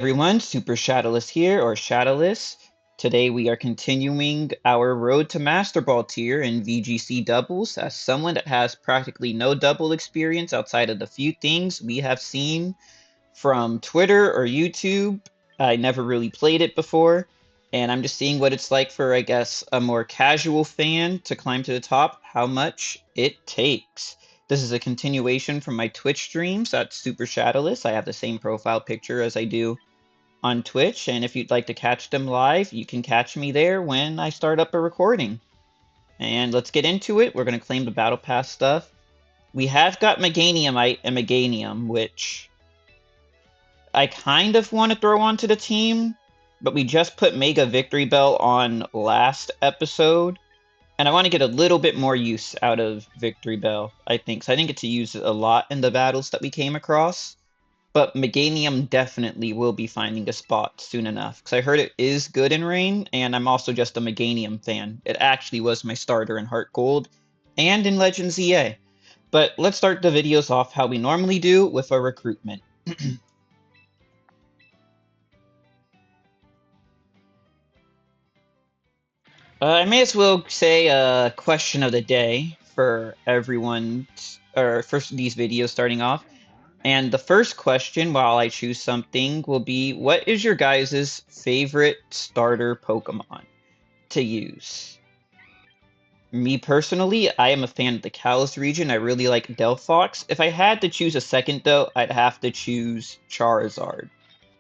Everyone, Super Shadowless here, or Shadowless. Today we are continuing our road to Master Ball tier in VGC doubles. As someone that has practically no double experience outside of the few things we have seen from Twitter or YouTube, I never really played it before, and I'm just seeing what it's like for, I guess, a more casual fan to climb to the top, how much it takes. This is a continuation from my Twitch streams at Super Shadowless. I have the same profile picture as I do on Twitch, and if you'd like to catch them live, you can catch me there when I start up a recording. And let's get into it. We're going to claim the Battle Pass stuff. We have got Meganiumite and Meganium, which I kind of want to throw onto the team, but we just put Mega Victory Bell on last episode, and I want to get a little bit more use out of Victory Bell, I think. So I didn't get to use it a lot in the battles that we came across. But Meganium definitely will be finding a spot soon enough, because I heard it is good in Rain, and I'm also just a Meganium fan. It actually was my starter in Heart Gold and in Legends EA. But let's start the videos off how we normally do with a recruitment. I may as well say a question of the day for everyone, or for these videos starting off. And the first question, while I choose something, will be, what is your guys' favorite starter Pokemon to use? Me personally, I am a fan of the Kalos region. I really like Delphox. If I had to choose a second, though, I'd have to choose Charizard.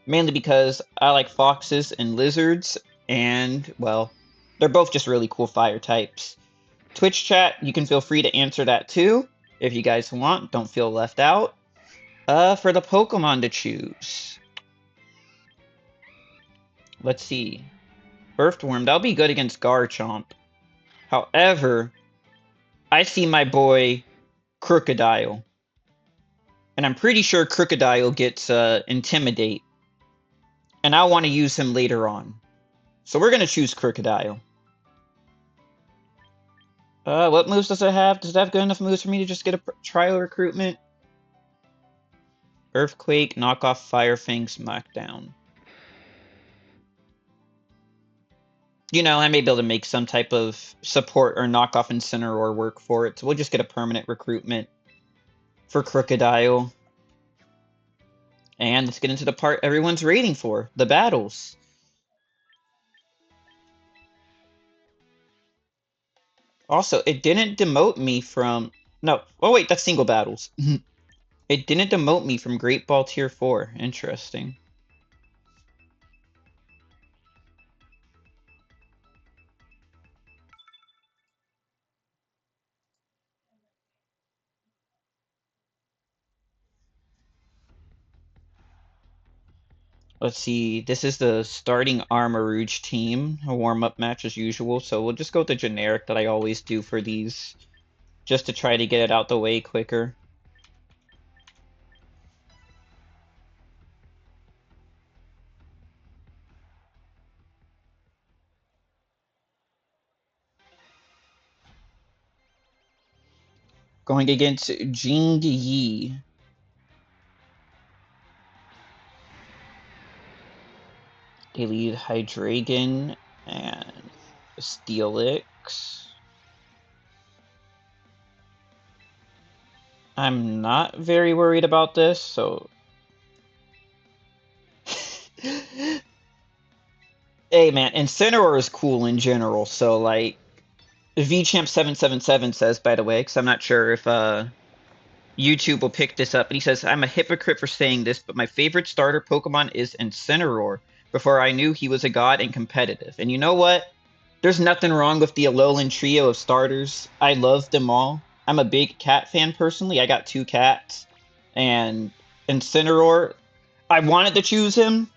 Mainly because I like foxes and lizards, and, well, they're both just really cool fire types. Twitch chat, you can feel free to answer that too, if you guys want. Don't feel left out. For the Pokemon to choose. Let's see. Earthworm, that'll be good against Garchomp. However, I see my boy Crocodile. And I'm pretty sure Crocodile gets Intimidate. And I want to use him later on. So we're going to choose Crocodile. What moves does it have? Does it have good enough moves for me to just get a trial recruitment? Earthquake, Knockoff, Fire Fang, Smackdown. You know, I may be able to make some type of support or knockoff Incineroar work for it. So we'll just get a permanent recruitment for Crocodile. And let's get into the part everyone's waiting for, the battles. Also, it didn't demote me from... No, oh wait, that's single battles. It didn't demote me from Great Ball Tier 4. Interesting. Let's see, this is the starting Armarouge team, a warm-up match as usual, so we'll just go with the generic that I always do for these, just to try to get it out the way quicker. Going against Jing Yi. They lead Hydreigon and Steelix. I'm not very worried about this, so... Hey man, Incineroar is cool in general, so like... VChamp777 says, by the way, because I'm not sure if YouTube will pick this up, and he says, I'm a hypocrite for saying this, but my favorite starter Pokemon is Incineroar, before I knew he was a god and competitive. And you know what? There's nothing wrong with the Alolan trio of starters. I love them all. I'm a big cat fan personally. I got 2 cats. And Incineroar, I wanted to choose him,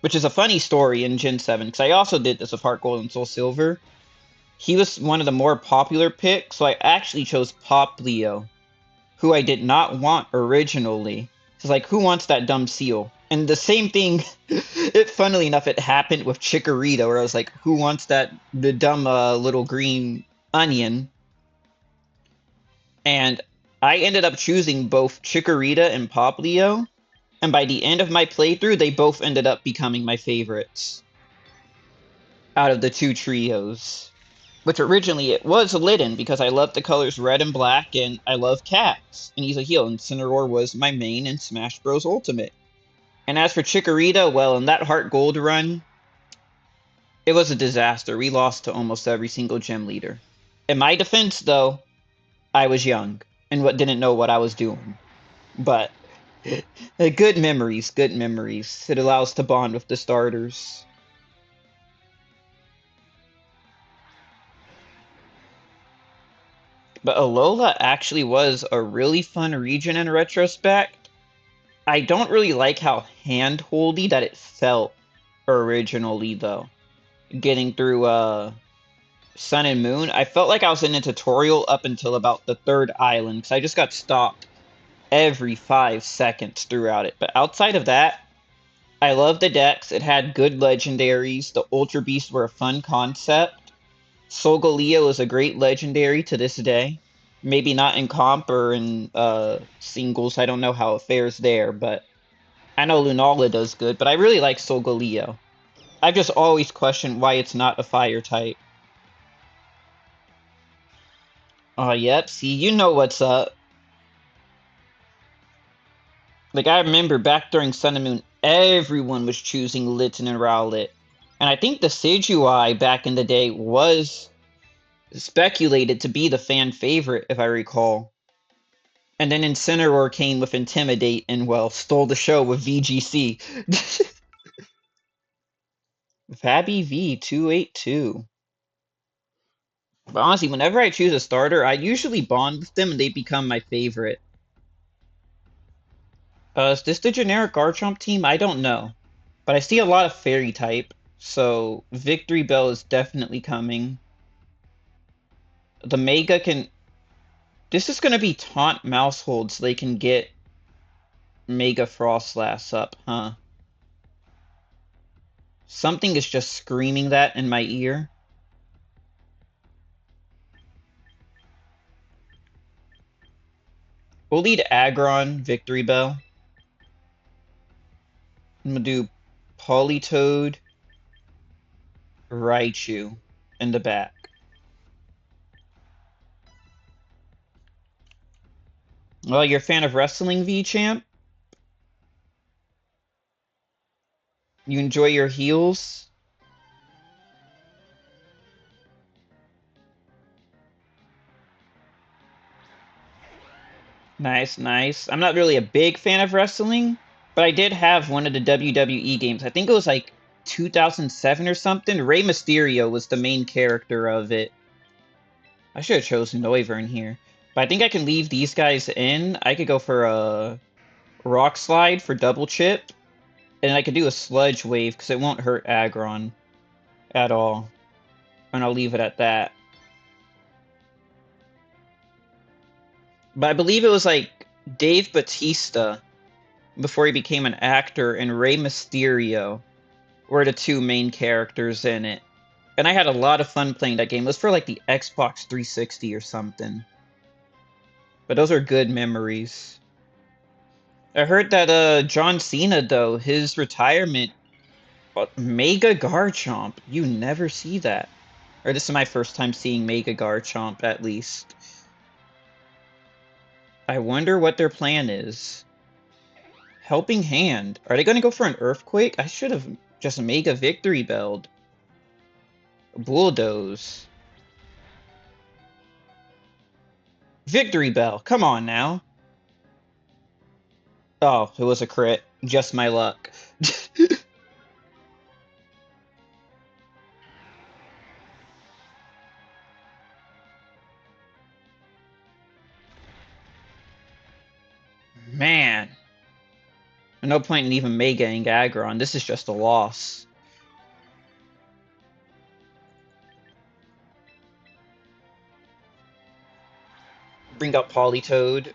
which is a funny story in Gen 7, because I also did this with Heart Gold and Soul Silver. He was one of the more popular picks, so I actually chose Poplio, who I did not want originally. It's like, who wants that dumb seal? And the same thing, funnily enough, it happened with Chikorita, where I was like, who wants the dumb little green onion? And I ended up choosing both Chikorita and Poplio. And by the end of my playthrough, they both ended up becoming my favorites out of the two trios. Which originally it was Litten because I loved the colors red and black and I love cats. And he's a heel, and Incineroar was my main in Smash Bros. Ultimate. And as for Chikorita, well, in that Heart Gold run, it was a disaster. We lost to almost every single gym leader. In my defense, though, I was young and didn't know what I was doing. But good memories, good memories. It allows to bond with the starters. But Alola actually was a really fun region in retrospect. I don't really like how hand-holdy that it felt originally, though. Getting through Sun and Moon, I felt like I was in a tutorial up until about the third island, because I just got stopped every 5 seconds throughout it. But outside of that, I love the decks. It had good legendaries. The Ultra Beasts were a fun concept. Solgaleo is a great legendary to this day. Maybe not in comp or in singles. I don't know how it fares there, but I know Lunala does good. But I really like Solgaleo. I've just always questioned why it's not a fire type. Oh, yep. See, you know what's up. Like, I remember back during Sun and Moon, everyone was choosing Litten and Rowlet. And I think the Decidueye back in the day was speculated to be the fan favorite, if I recall. And then Incineroar came with Intimidate and, well, stole the show with VGC. Fabby V282. But honestly, whenever I choose a starter, I usually bond with them and they become my favorite. Is this the generic Garchomp team? I don't know. But I see a lot of Fairy type, so Victory Bell is definitely coming. The Mega can... This is going to be Taunt Mousehold so they can get Mega Frostlass up, huh? Something is just screaming that in my ear. We'll lead Aggron, Victory Bell. I'm gonna do Politoed, Raichu in the back. Well, you're a fan of wrestling, V-Champ? You enjoy your heels? Nice, nice. I'm not really a big fan of wrestling, but I did have one of the WWE games. I think it was like 2007 or something. Rey Mysterio was the main character of it. I should have chosen Noivern here. But I think I can leave these guys in. I could go for a Rock Slide for double chip. And I could do a Sludge Wave because it won't hurt Aggron at all. And I'll leave it at that. But I believe it was like Dave Bautista before he became an actor and Rey Mysterio were the two main characters in it. And I had a lot of fun playing that game. It was for like the Xbox 360 or something. But those are good memories. I heard that John Cena though, his retirement, Mega Garchomp. You never see that. Or this is my first time seeing Mega Garchomp at least. I wonder what their plan is. Helping Hand. Are they going to go for an Earthquake? I should have just Mega Victory Belled. Bulldoze. Victory Bell. Come on now. Oh, it was a crit. Just my luck. Man. No point in even Megaing Aggron. This is just a loss. Bring up Politoed.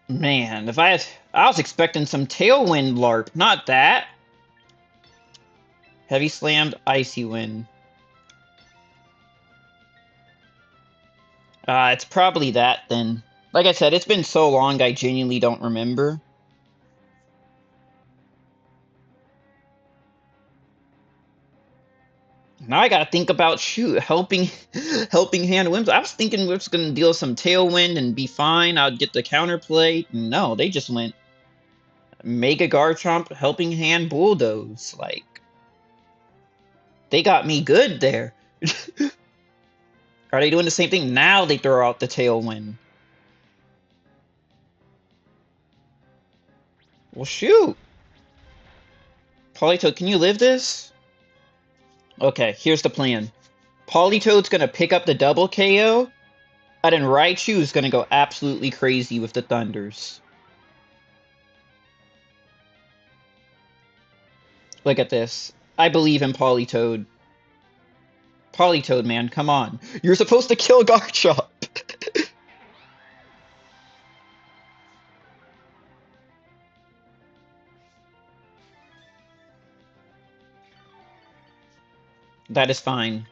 Man, if I was expecting some Tailwind LARP, not that. Heavy Slammed, Icy Wind. It's probably that then. Like I said, it's been so long I genuinely don't remember. Now I gotta think about shoot helping helping hand wins. I was thinking we was gonna deal some tailwind and be fine. I'd get the counterplay. No, they just went Mega Garchomp, helping hand bulldoze. Like they got me good there. Are they doing the same thing? Now they throw out the tailwind. Well shoot. Politoed, can you live this? Okay, here's the plan. Politoed's gonna pick up the double KO, and then Raichu is gonna go absolutely crazy with the Thunders. Look at this. I believe in Politoed. Politoed, man, come on. You're supposed to kill Garchomp. That is fine.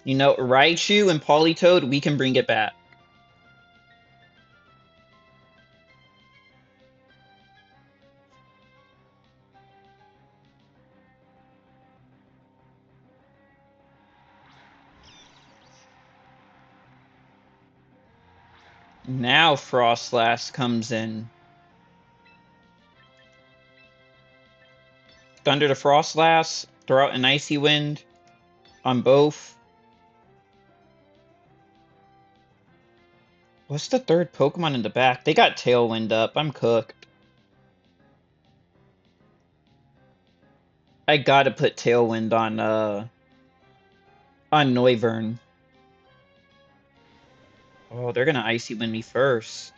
You know, Raichu and Politoed, we can bring it back. Now Frostlass comes in. Thunder to Frostlass, throw out an Icy Wind on both. What's the third Pokemon in the back? They got Tailwind up. I'm cooked. I gotta put Tailwind on Noivern. Oh, they're gonna Icy Wind me first.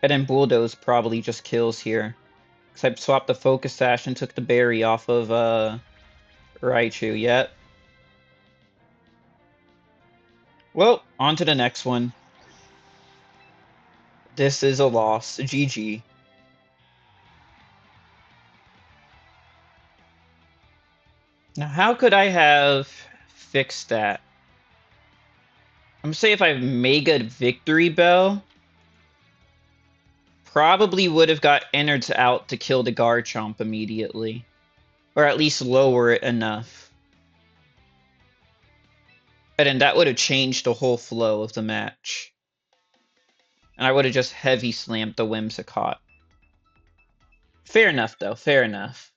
And then Bulldoze probably just kills here. Because I swapped the Focus Sash and took the berry off of Raichu. Yep. Well, on to the next one. This is a loss. GG. Now, how could I have fixed that? I'm gonna say if I have Mega Victory Bell, probably would have got innards out to kill the Garchomp immediately. Or at least lower it enough. And then that would have changed the whole flow of the match. And I would have just heavy slammed the Whimsicott. Fair enough, though. Fair enough.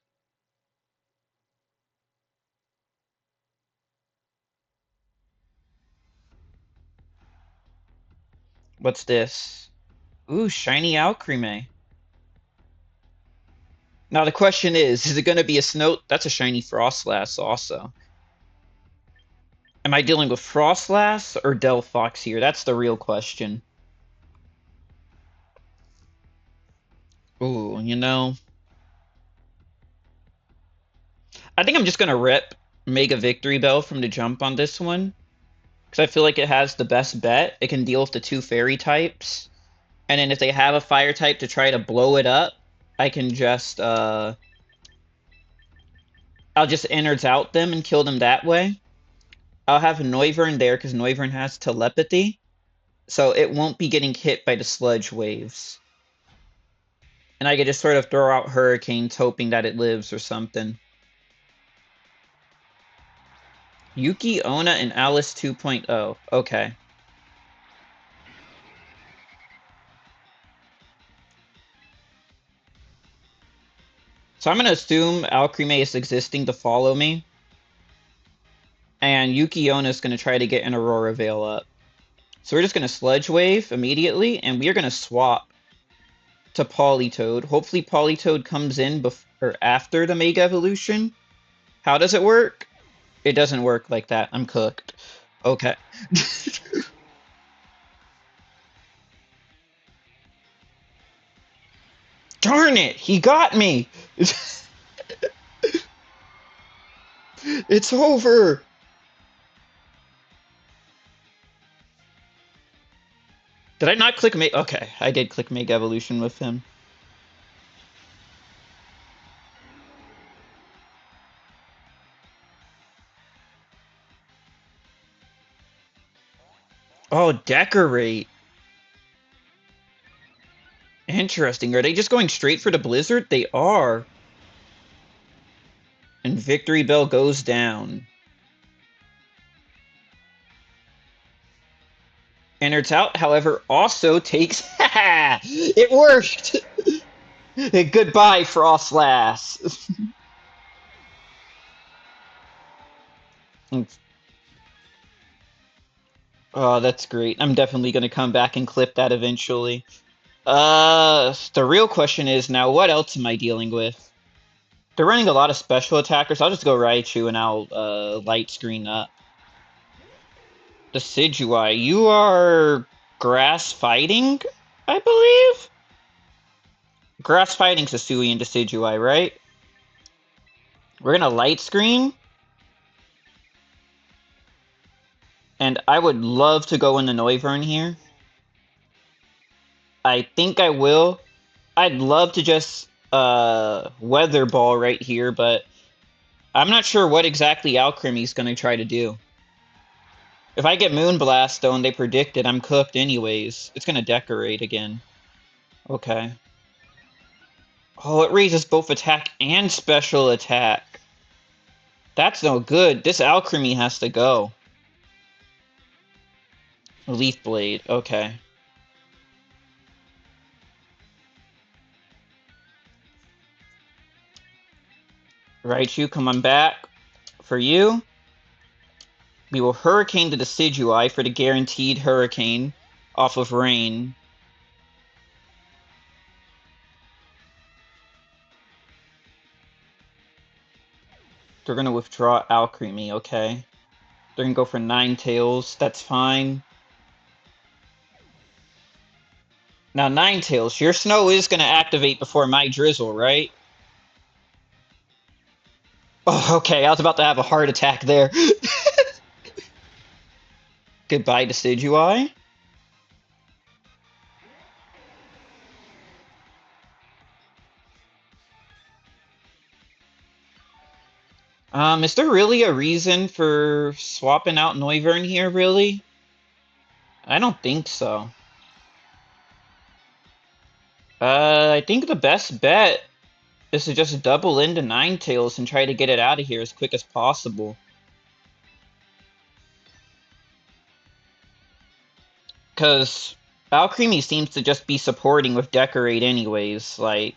What's this? Ooh, shiny Alcremie. Now the question is it going to be a Snow? That's a shiny Frostlass also. Am I dealing with Frostlass or Delphox here? That's the real question. Ooh, you know. I think I'm just going to rip Mega Victory Bell from the jump on this one. Because I feel like it has the best bet. It can deal with the two fairy types. And then if they have a fire type to try to blow it up, I can just, I'll just innards out them and kill them that way. I'll have Noivern there because Noivern has telepathy. So it won't be getting hit by the sludge waves. And I could just sort of throw out hurricanes hoping that it lives or something. Yuki, Onna, and Alice 2.0. Okay. So I'm going to assume Alcremie is existing to follow me. And Yuki Onna is going to try to get an Aurora Veil up. So we're just going to Sludge Wave immediately, and we are going to swap to Politoed. Hopefully Politoed comes in or after the Mega Evolution. How does it work? It doesn't work like that. I'm cooked. Okay. Darn it! He got me! It's over! Did I not click Mega? Okay, I did click Mega Evolution with him. Oh, Decorate. Interesting. Are they just going straight for the Blizzard? They are. And Victory Bell goes down. Innards out, however, also takes... It worked! Goodbye, Frostlass. Oh, that's great. I'm definitely going to come back and clip that eventually. The real question is now, what else am I dealing with? They're running a lot of special attackers. I'll just go Raichu and I'll light screen up. Decidueye, you are grass fighting, I believe? Grass fighting Sasui and Decidueye, right? We're gonna light screen. And I would love to go into Noivern here. I think I will. I'd love to just Weather Ball right here, but I'm not sure what exactly Alcremie's gonna try to do. If I get Moonblast, though, and they predict it, I'm cooked anyways. It's gonna Decorate again. Okay. Oh, it raises both attack and special attack. That's no good. This Alcremie has to go. Leaf Blade, okay. Raichu, come on back. For you, we will Hurricane the Decidueye for the guaranteed Hurricane off of Rain. They're gonna withdraw Alcremie, okay. They're gonna go for Ninetales, that's fine. Now, Ninetales, your Snow is gonna activate before my Drizzle, right? Oh, okay, I was about to have a heart attack there. Goodbye, Decidueye. Is there really a reason for swapping out Noivern here, really? I don't think so. I think the best bet is to just double into Ninetales and try to get it out of here as quick as possible. Because Alcremie seems to just be supporting with Decorate anyways, like...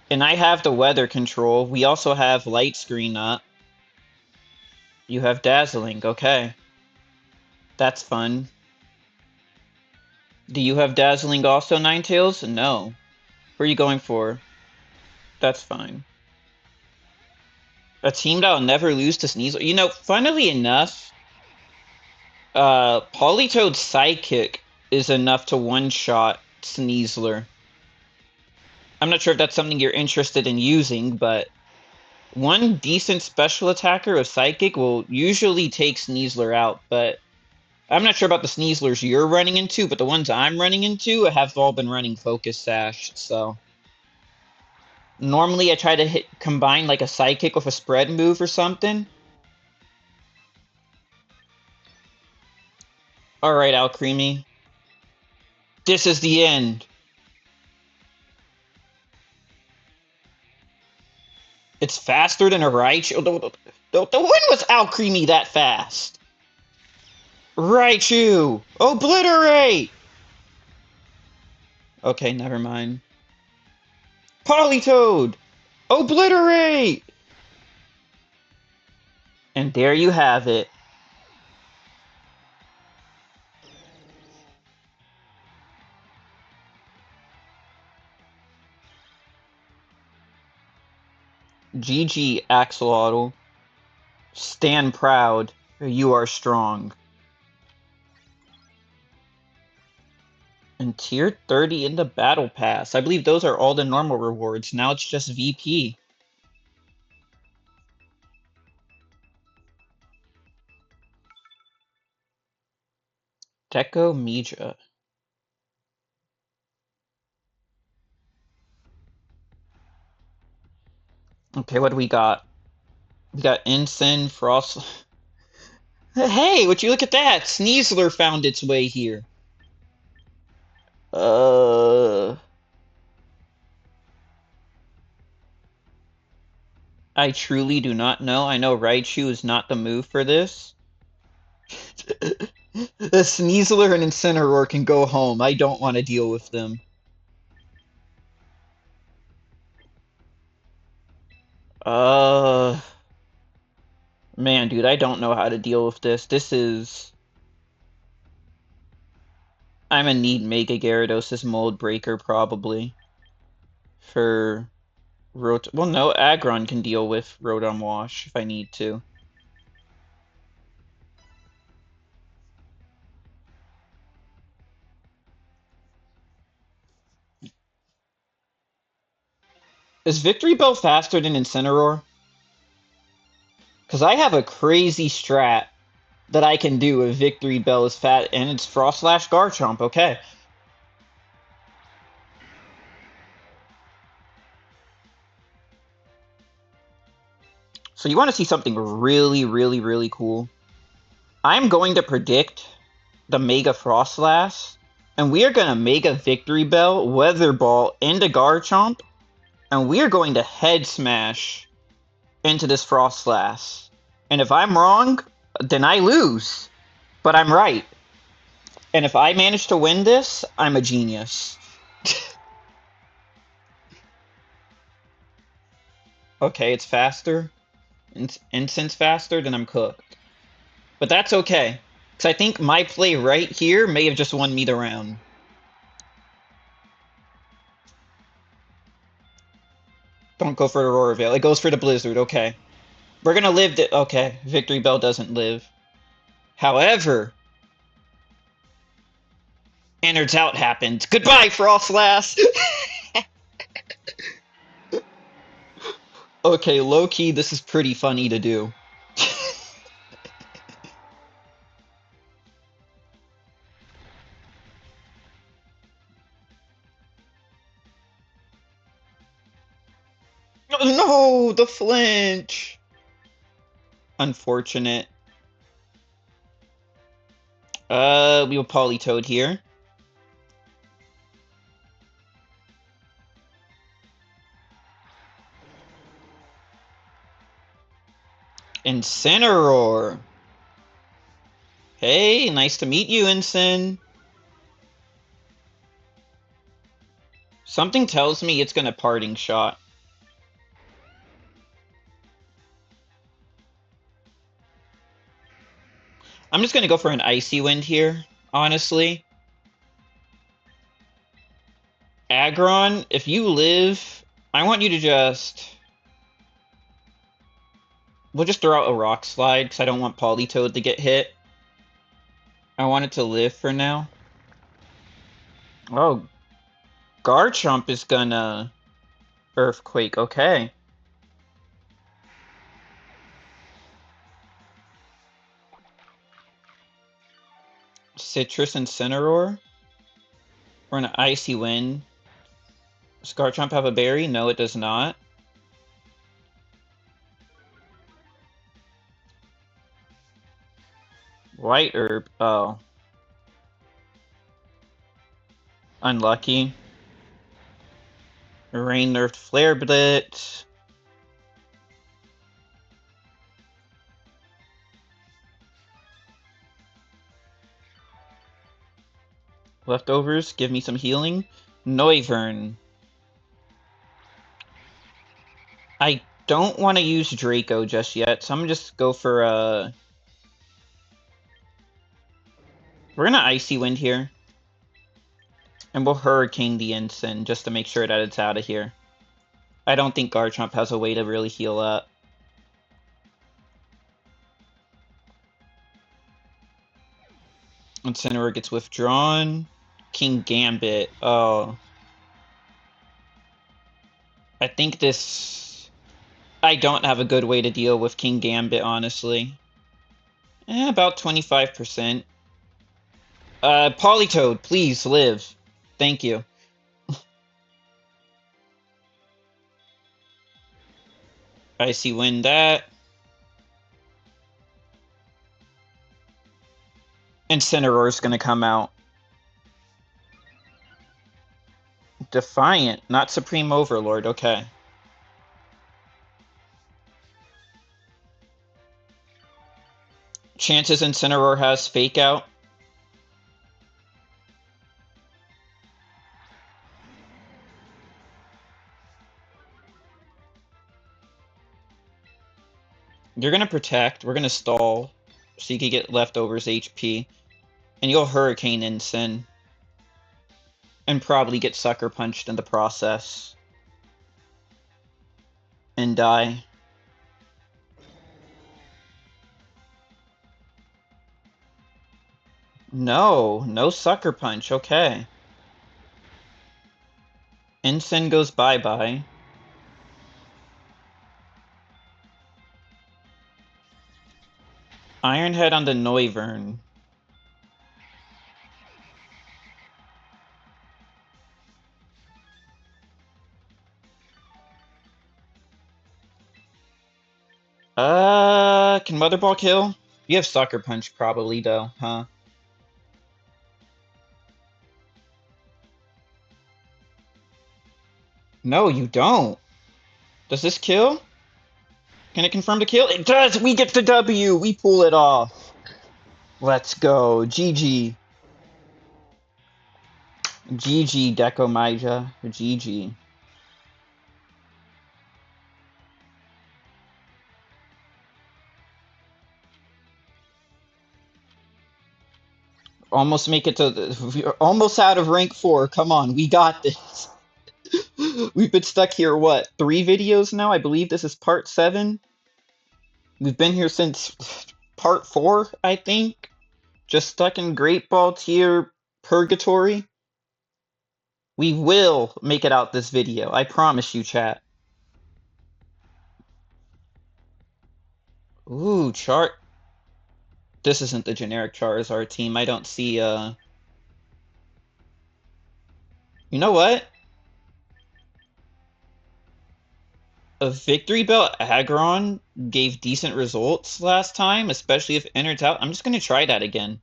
And I have the weather control. We also have light screen up. You have Dazzling, okay. That's fun. Do you have Dazzling also, Ninetales? No. Who are you going for? That's fine. A team that'll never lose to Sneasler. You know, funnily enough, Politoed's Psychic is enough to one-shot Sneasler. I'm not sure if that's something you're interested in using, but one decent special attacker with Psychic will usually take Sneasler out, but I'm not sure about the Sneaslers you're running into, but the ones I'm running into have all been running Focus Sash, so... Normally I try to combine like a Psychic with a spread move or something. Alright, Alcremie. This is the end. It's faster than a Raichu. The when was Alcremie that fast? Raichu! Obliterate! Okay, never mind. Politoed! Obliterate! And there you have it. GG, Axolotl. Stand proud. You are strong. And tier 30 in the Battle Pass. I believe those are all the normal rewards. Now it's just VP. Deco Mija. Okay, what do we got? We got Ensign, Frost... Hey, would you look at that? Sneasler found its way here. I truly do not know. I know Raichu is not the move for this. The Sneasler and Incineroar can go home. I don't want to deal with them. Man, dude, I don't know how to deal with this. I'm gonna need Mega Gyarados' Mold Breaker, probably. For well, no, Aggron can deal with Rotom Wash if I need to. Is Victory Bell faster than Incineroar? Because I have a crazy strat that I can do if Victory Bell is fat, and it's Frost Slash Garchomp, okay. So you want to see something really, really, really cool? I'm going to predict the Mega Frost Slash, and we are going to Mega Victory Bell, Weather Ball, into Garchomp, and we are going to Head Smash into this Frost Slash. And if I'm wrong, then I lose. But I'm right. And if I manage to win this, I'm a genius. Okay, it's faster. And since faster, then I'm cooked. But that's okay. Because I think my play right here may have just won me the round. Don't go for the Aurora Veil. It goes for the Blizzard, okay. We're gonna live okay, Victory Bell doesn't live. However, Innards Out happened. Goodbye, Frostlass! Okay, low-key, this is pretty funny to do. No, the flinch! Unfortunate. We will Politoed here. Incineroar! Hey, nice to meet you, Incin. Something tells me it's gonna Parting Shot. I'm just gonna go for an Icy Wind here, honestly. Aggron, if you live, I want you to just... We'll just throw out a Rock Slide, because I don't want Politoed to get hit. I want it to live for now. Oh, Garchomp is gonna... Earthquake, okay. Citrus Incineroar. We're an Icy Wind. Does Garchomp have a berry? No, it does not. White Herb. Oh. Unlucky. Rain nerfed Flare Blitz. Leftovers, give me some healing. Noivern. I don't want to use Draco just yet, so I'm gonna just go for we're gonna Icy Wind here. And we'll Hurricane the Incin just to make sure that it's out of here. I don't think Garchomp has a way to really heal up. Incineroar gets withdrawn. Kingambit. Oh. I think this... I don't have a good way to deal with Kingambit, honestly. About 25%. Politoed, please live. Thank you. Icy Wind that. Incineroar's gonna come out. Defiant, not Supreme Overlord, okay. Chances Incineroar has Fake Out. You're gonna protect. We're gonna stall so you can get leftovers HP. And you'll Hurricane Incin. And probably get Sucker Punched in the process. And die. No, no Sucker Punch, okay. Incin goes bye-bye. Iron Head on the Noivern. Can Mother Ball kill? You have Sucker Punch probably though, huh? No, you don't. Does this kill? Can it confirm the kill? It does! We get the W! We pull it off. Let's go. GG. GG, Decomija. GG. Almost make it to we're almost out of rank 4. Come on, we got this. We've been stuck here, what, 3 videos now? I believe this is part 7. We've been here since part 4, I think. Just stuck in Great Ball Tier Purgatory. We will make it out this video. I promise you, chat. Ooh, Char. This isn't the generic Charizard team. I don't see, You know what? A Victory Bell Aggron gave decent results last time, especially if Enters Out. I'm just going to try that again.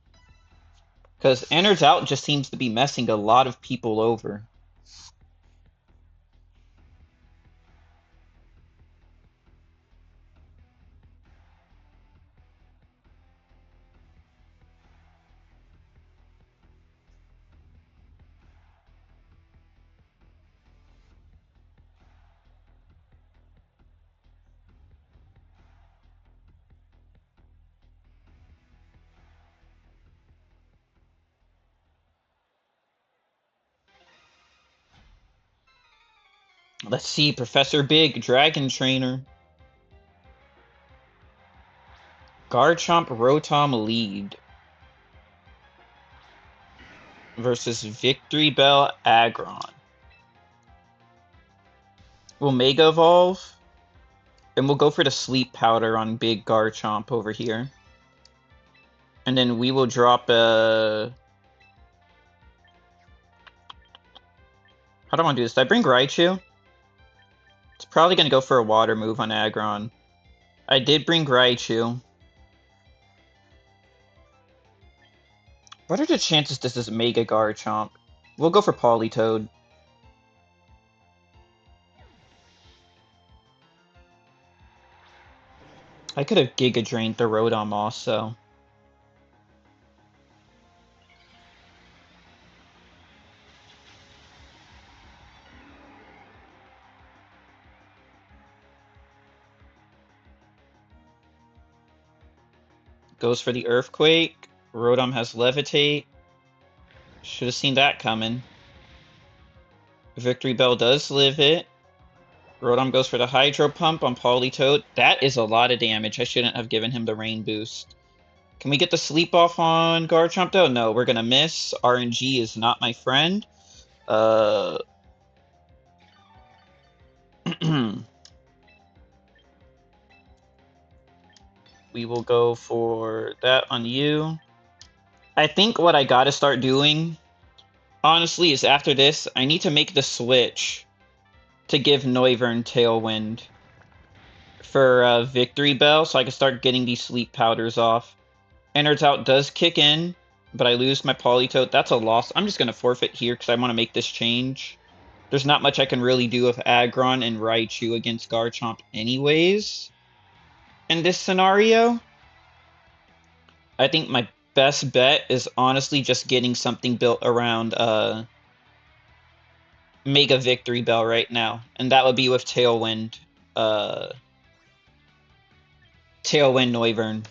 Because Enters Out just seems to be messing a lot of people over. Let's see, Professor Big, Dragon Trainer. Garchomp Rotom lead. Versus Victory Bell Aggron. We'll Mega Evolve. And we'll go for the Sleep Powder on Big Garchomp over here. And then we will drop a... How do I want to do this? Did I bring Raichu? It's probably going to go for a Water move on Aggron. I did bring Raichu. What are the chances this is Mega Garchomp? We'll go for Politoed. I could have Giga Drained the Rotom also. Goes for the Earthquake. Rotom has Levitate. Should have seen that coming. Victory Bell does live it. Rotom goes for the Hydro Pump on Politoed. That is a lot of damage. I shouldn't have given him the Rain Boost. Can we get the Sleep off on Garchomp though? No, we're gonna miss. RNG is not my friend. We will go for that on you. I think what I gotta start doing, honestly, is after this, I need to make the switch to give Noivern Tailwind for Victory Bell, so I can start getting these Sleep Powders off. Enters Out does kick in, but I lose my Politoed. That's a loss. I'm just going to forfeit here because I want to make this change. There's not much I can really do with Aggron and Raichu against Garchomp anyways in this scenario. I think my best bet is honestly just getting something built around Mega Victory Bell right now, and that would be with Tailwind, uh, Tailwind Noivern.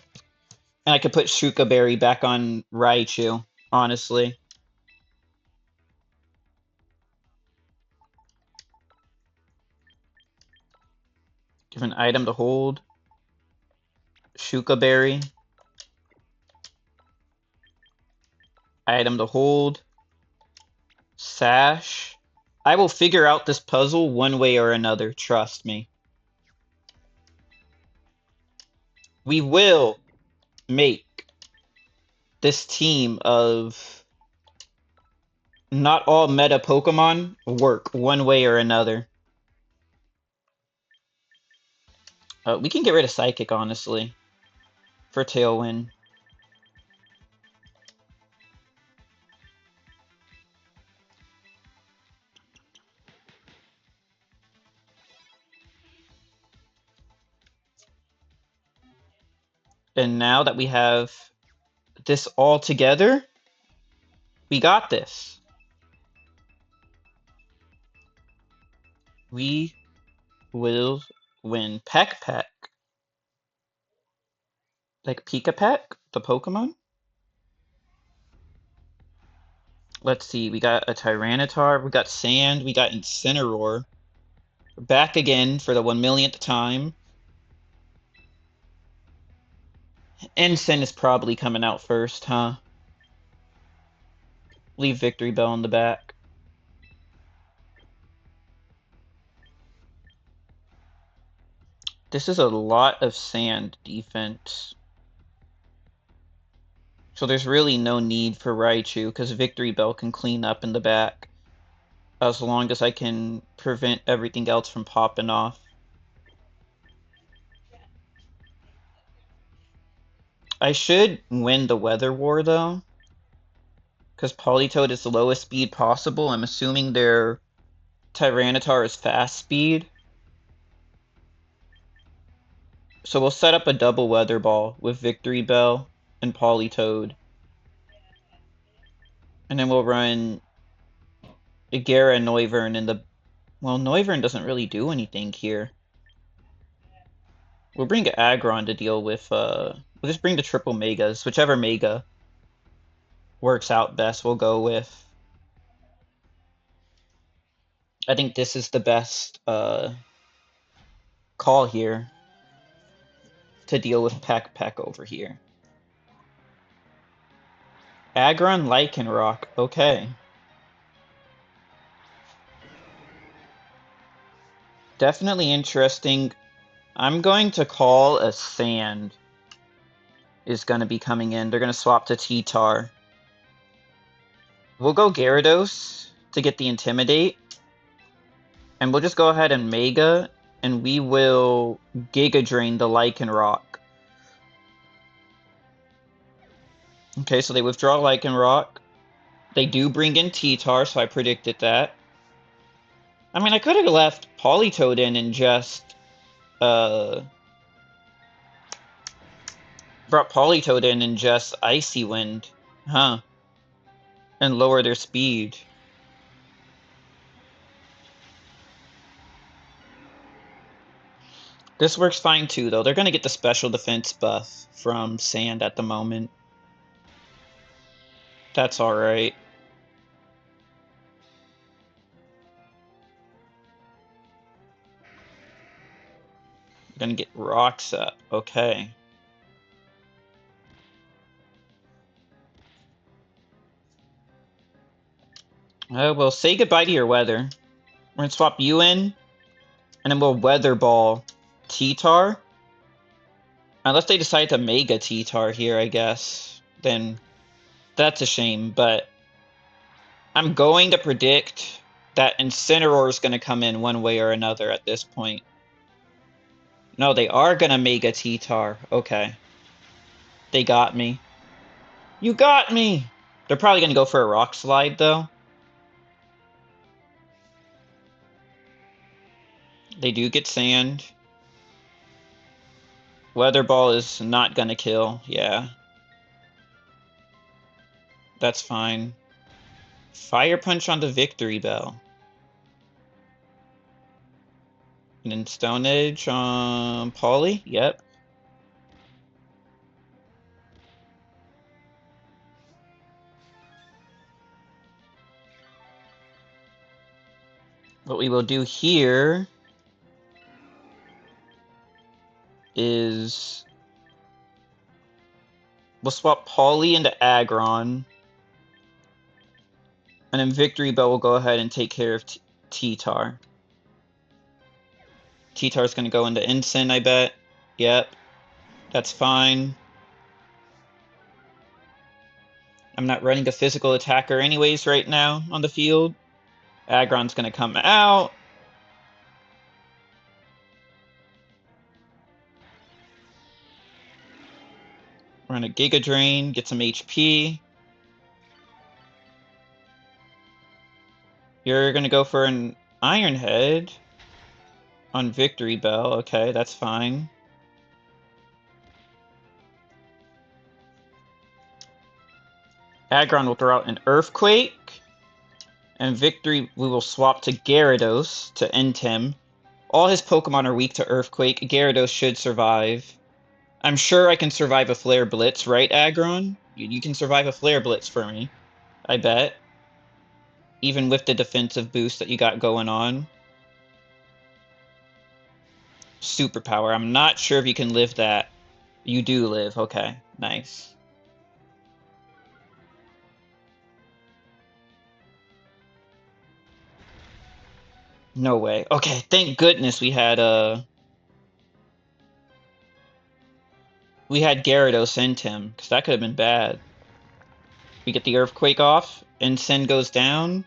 And I could put Shuka Berry back on Raichu, honestly. Give an item to hold. Shuka Berry. Item to hold. Sash. I will figure out this puzzle one way or another, trust me. We will make this team of not all meta Pokemon work one way or another. We can get rid of Psychic, honestly, for Tailwind. And now that we have this all together, we got this. We will win. Peck Peck. Like Pika Peck, the Pokemon? Let's see, we got a Tyranitar, we got Sand, we got Incineroar. We're back again for the 1,000,000th time. Ensign is probably coming out first, huh? Leave Victory Bell in the back. This is a lot of Sand defense. So there's really no need for Raichu, because Victory Bell can clean up in the back. As long as I can prevent everything else from popping off. I should win the Weather War, though. Because Politoed is the lowest speed possible. I'm assuming their Tyranitar is fast speed. So we'll set up a double Weather Ball with Victory Bell and Politoed. And then we'll run Igera and Noivern in the... Well, Noivern doesn't really do anything here. We'll bring Aggron to deal with... We'll just bring the triple Megas. Whichever Mega works out best, we'll go with. I think this is the best call here to deal with Peck Peck over here. Aggron, Lycanroc. Okay. Definitely interesting. I'm going to call a Sand is going to be coming in. They're going to swap to T-Tar. We'll go Gyarados to get the Intimidate. And we'll just go ahead and Mega, and we will Giga Drain the Lycanroc. Okay, so they withdraw Lycanroc. They do bring in T-Tar, so I predicted that. I mean, I could have left Politoed in and just, brought Politoed in and just Icy Wind. Huh. And lower their speed. This works fine too, though. They're gonna get the special defense buff from Sand at the moment. That's alright. Gonna get rocks up. Okay. Well, say goodbye to your weather. We're gonna swap you in, and then we'll Weather Ball T-Tar. Unless they decide to Mega T-Tar here, I guess. Then that's a shame, but I'm going to predict that Incineroar is going to come in one way or another at this point. No, they are going to Mega T-Tar. Okay. They got me. You got me! They're probably going to go for a Rock Slide, though. They do get Sand. Weather Ball is not going to kill. Yeah. That's fine. Fire Punch on the Victory Bell. And then Stone Edge on Paulie? Yep. What we will do here is we'll swap Paulie into Aggron. And then Victory Bell will go ahead and take care of T-Tar. T-Tar's gonna go into Ensign, I bet. Yep. That's fine. I'm not running a physical attacker anyways right now on the field. Aggron's gonna come out. Run a Giga Drain, get some HP. You're gonna go for an Iron Head on Victory Bell. Okay, that's fine. Aggron will throw out an Earthquake. And Victory, we will swap to Gyarados to end him. All his Pokemon are weak to Earthquake. Gyarados should survive. I'm sure I can survive a Flare Blitz, right, Aggron? You can survive a Flare Blitz for me. I bet. Even with the defensive boost that you got going on. Superpower. I'm not sure if you can live that. You do live. Okay, nice. No way. Okay, thank goodness we had Gyarados send him, because that could have been bad. We get the Earthquake off, and Sin goes down.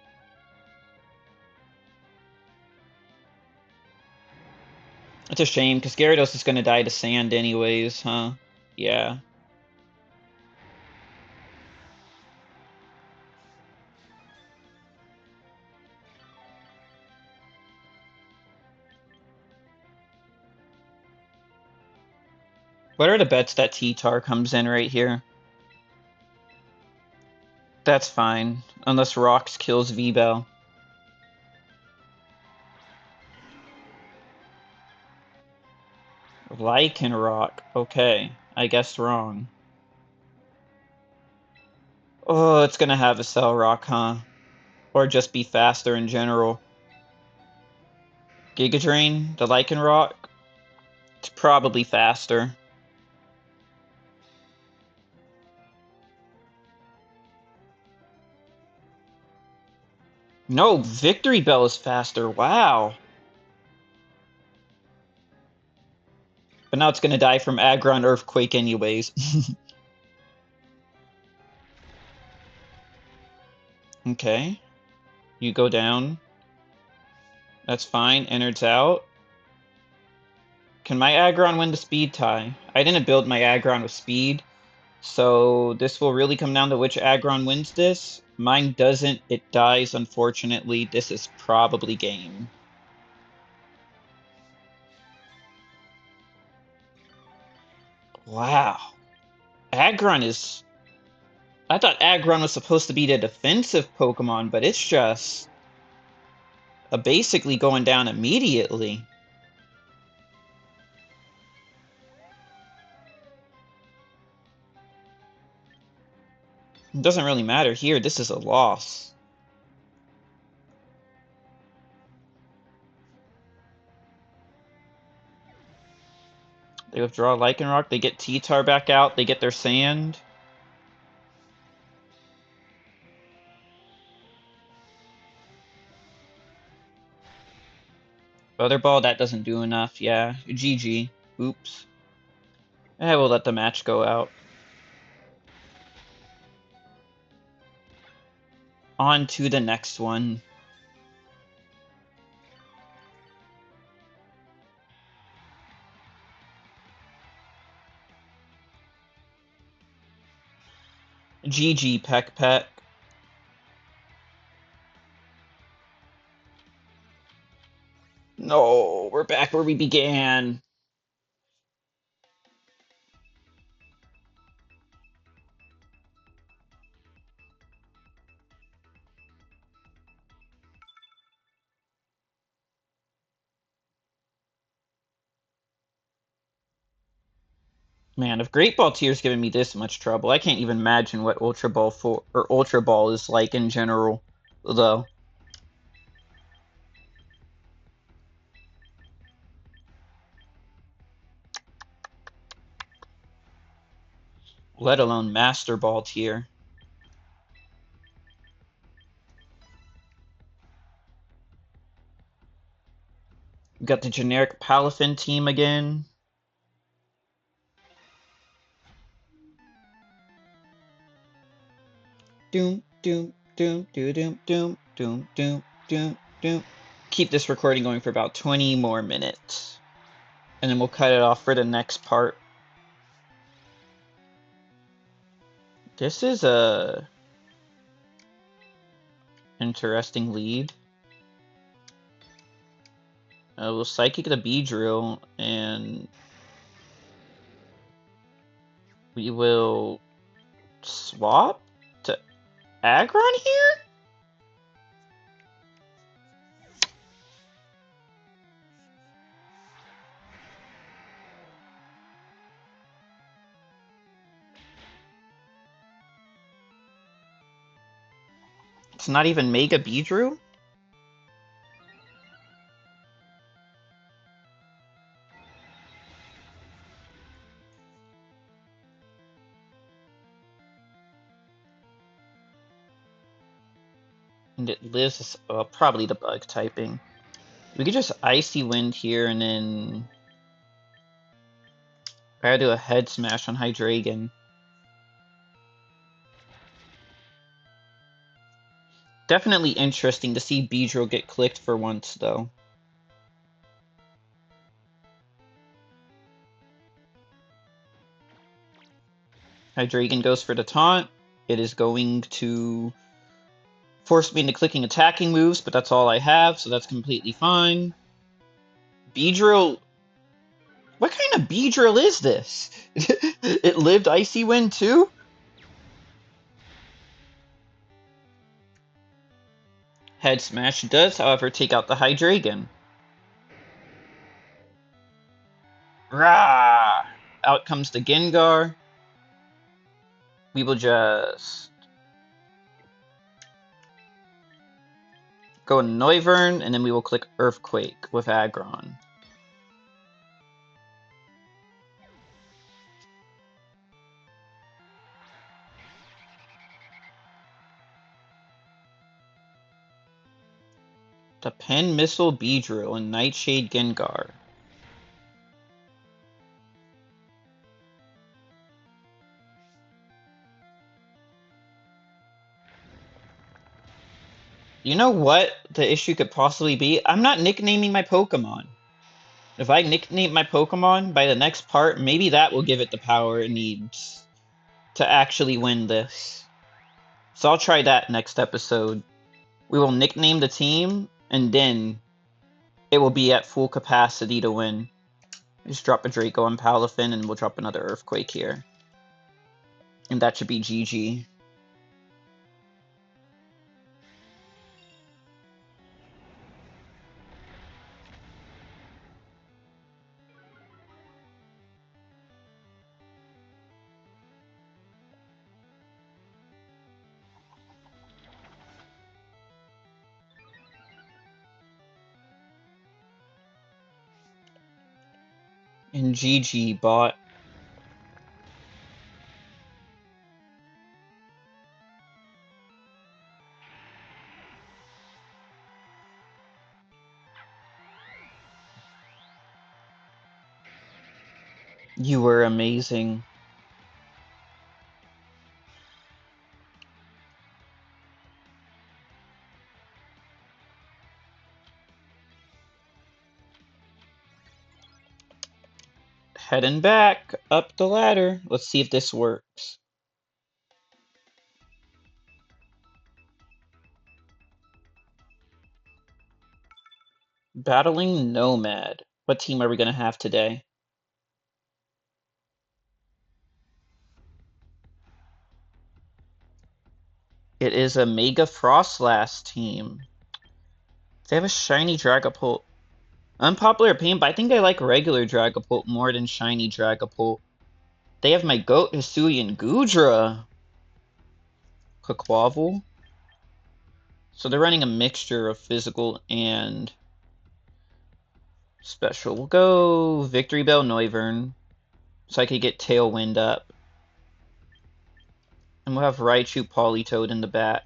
It's a shame, because Gyarados is going to die to Sand anyways, huh? Yeah. What are the bets that T-Tar comes in right here? That's fine, unless Rocks kills V-Bell. Lycanroc. Okay, I guessed wrong. Oh, it's gonna have a Cell Rock, huh? Or just be faster in general. Giga Drain, the Lycanroc? It's probably faster. No, Victory Bell is faster. Wow. But now it's gonna die from Aggron Earthquake anyways. Okay. You go down. That's fine. Innards out. Can my Aggron win the speed tie? I didn't build my Aggron with speed, so this will really come down to which Aggron wins this. Mine doesn't. It dies, unfortunately. This is probably game. Wow. Aggron is... I thought Aggron was supposed to be the defensive Pokemon, but it's just... basically going down immediately. It doesn't really matter here. This is a loss. They withdraw Lycanroc. They get T-Tar back out. They get their Sand. Other Ball, that doesn't do enough. Yeah, GG. Oops. I will let the match go out. On to the next one. GG, Peck Peck. No, we're back where we began. Man, if Great Ball Tier's giving me this much trouble, I can't even imagine what Ultra Ball 4 or Ultra Ball is like in general, though. Let alone Master Ball Tier. We got the generic Palafin team again. Doom, doom, doom, doom, doom, doom, doom, doom, doom, doom. Keep this recording going for about 20 more minutes. And then we'll cut it off for the next part. This is a interesting lead. We'll Psychic the Beedrill, and we will swap to Aggron here? It's not even Mega Beedrill? And it lives, probably the bug typing. We could just Icy Wind here and then I gotta do a head smash on Hydreigon. Definitely interesting to see Beedrill get clicked for once, though. Hydreigon goes for the taunt. It is going to force me into clicking attacking moves, but that's all I have, so that's completely fine. Beedrill... What kind of Beedrill is this? It lived Icy Wind too? Head Smash does, however, take out the Hydreigon. Rah! Out comes the Gengar. We will just go Noivern, and then we will click Earthquake with Aggron. The Pen Missile Beedrill and Nightshade Gengar. You know what the issue could possibly be? I'm not nicknaming my Pokemon. If I nickname my Pokemon by the next part, maybe that will give it the power it needs to actually win this. So I'll try that next episode. We will nickname the team, and then it will be at full capacity to win. Just drop a Draco on Palafin, and we'll drop another Earthquake here. And that should be GG. And GG, bot. You were amazing. Heading back up the ladder. Let's see if this works. Battling Nomad. What team are we going to have today? It is a Mega Frostlass team. They have a shiny Dragapult. Unpopular opinion, but I think I like regular Dragapult more than shiny Dragapult. They have my goat, Hisuian Gudra. Quaquaval. So they're running a mixture of physical and special. We'll go Victory Bell Noivern, so I could get Tailwind up. And we'll have Raichu Politoed in the back.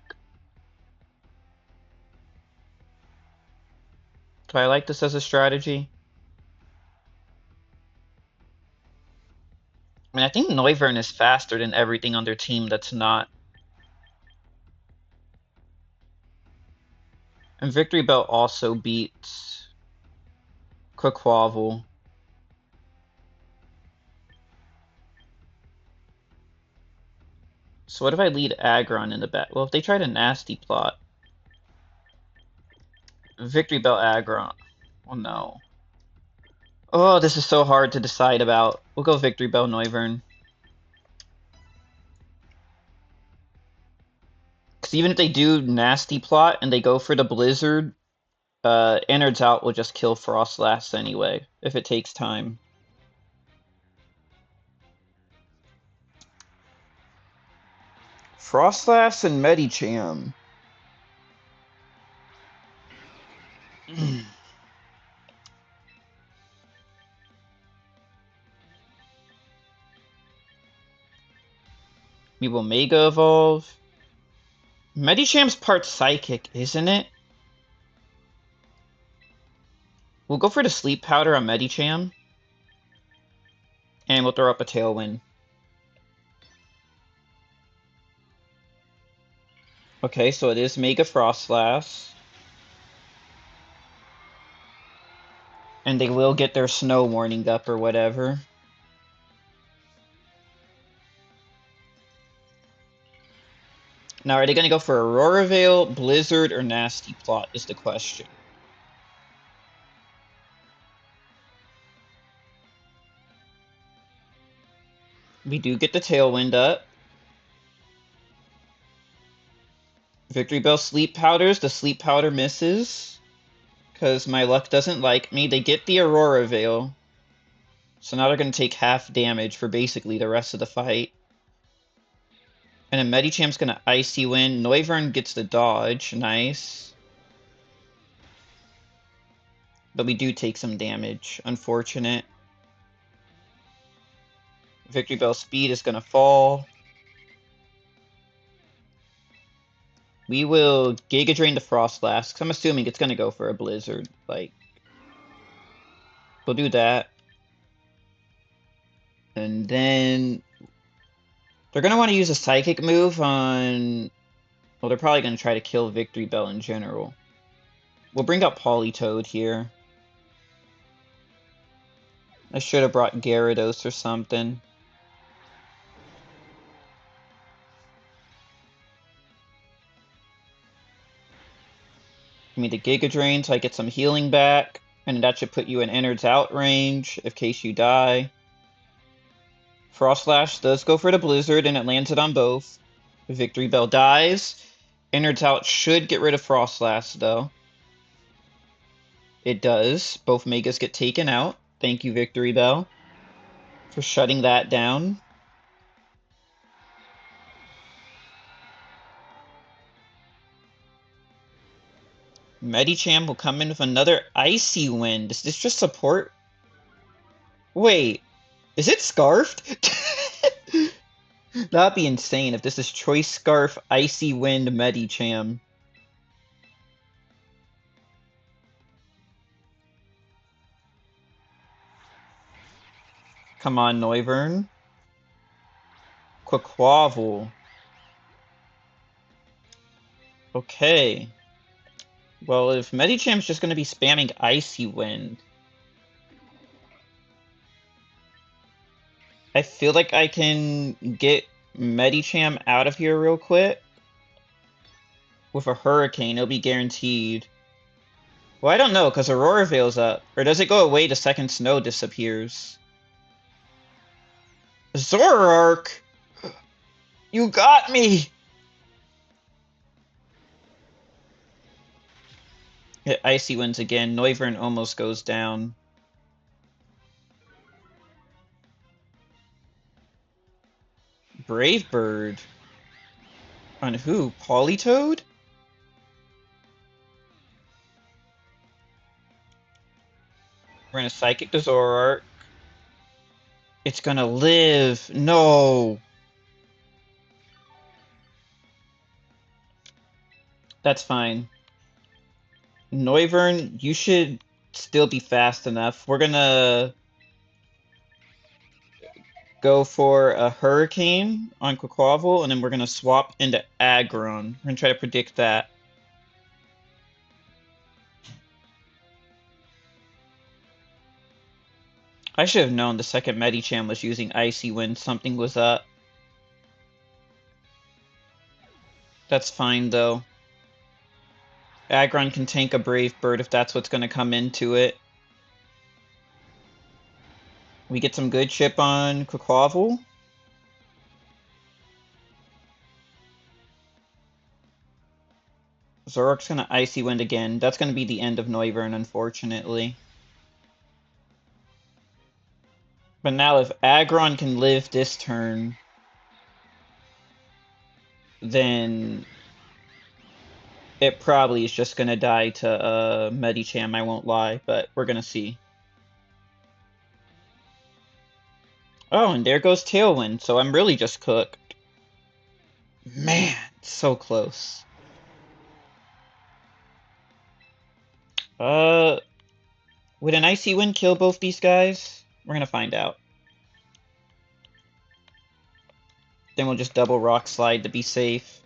Do I like this as a strategy? I mean, I think Noivern is faster than everything on their team that's not. And Victory Bell also beats Quaquaval. So what if I lead Aggron in the back? Well, if they try to Nasty Plot. Victory Bell Aggron. Oh no. Oh, this is so hard to decide about. We'll go Victory Bell Noivern. Because even if they do Nasty Plot and they go for the Blizzard, Innards Out will just kill Frostlass anyway, if it takes time. Frostlass and Medicham. We will Mega Evolve. Medicham's part Psychic, isn't it? We'll go for the Sleep Powder on Medicham. And we'll throw up a Tailwind. Okay, so it is Mega Frostlass. And they will get their Snow Warning up or whatever. Now, are they going to go for Aurora Veil, Blizzard, or Nasty Plot is the question. We do get the Tailwind up. Victory Bell Sleep Powders. The Sleep Powder misses. Because my luck doesn't like me. They get the Aurora Veil. So now they're going to take half damage for basically the rest of the fight. And then Medicham's going to Icy Wind. Noivern gets the dodge. Nice. But we do take some damage. Unfortunate. Victory Bell Speed is going to fall. We will Giga Drain the Frostlass, because I'm assuming it's going to go for a Blizzard. Like, we'll do that. And then they're going to want to use a Psychic move on... Well, they're probably going to try to kill Victory Bell in general. We'll bring up Politoed here. I should have brought Gyarados or something. Give me the Giga Drain so I get some healing back. And that should put you in Innards Out range, in case you die. Frostlash does go for the Blizzard, and it lands it on both. Victory Bell dies. Innards Out should get rid of Frostlash, though. It does. Both Megas get taken out. Thank you, Victory Bell, for shutting that down. Medicham will come in with another Icy Wind. Is this just support? Wait, is it Scarfed? That'd be insane if this is Choice Scarf, Icy Wind, Medicham. Come on, Noivern. Quaquaval. Okay. Well, if Medicham's just going to be spamming Icy Wind, I feel like I can get Medicham out of here real quick. With a Hurricane, it'll be guaranteed. Well, I don't know, because Aurora Veil's up. Or does it go away the second snow disappears? Zoroark! You got me! Hit Icy Winds again. Noivern almost goes down. Brave Bird. On who? Politoed? We're gonna Psychic the Zoroark. It's gonna live. No. That's fine. Noivern, you should still be fast enough. We're gonna go for a Hurricane on Quaquaval, and then we're gonna swap into Aggron. We're gonna try to predict that. I should have known the second Medicham was using Icy when something was up. That's fine, though. Aggron can tank a Brave Bird if that's what's gonna come into it. We get some good chip on Quaquaval. Zoroark's gonna Icy Wind again. That's gonna be the end of Noivern, unfortunately. But now if Aggron can live this turn, then it probably is just gonna die to Medicham, I won't lie, but we're gonna see. Oh, and there goes Tailwind, so I'm really just cooked. Man, so close. Would an Icy Wind kill both these guys? We're gonna find out. Then we'll just double Rock Slide to be safe.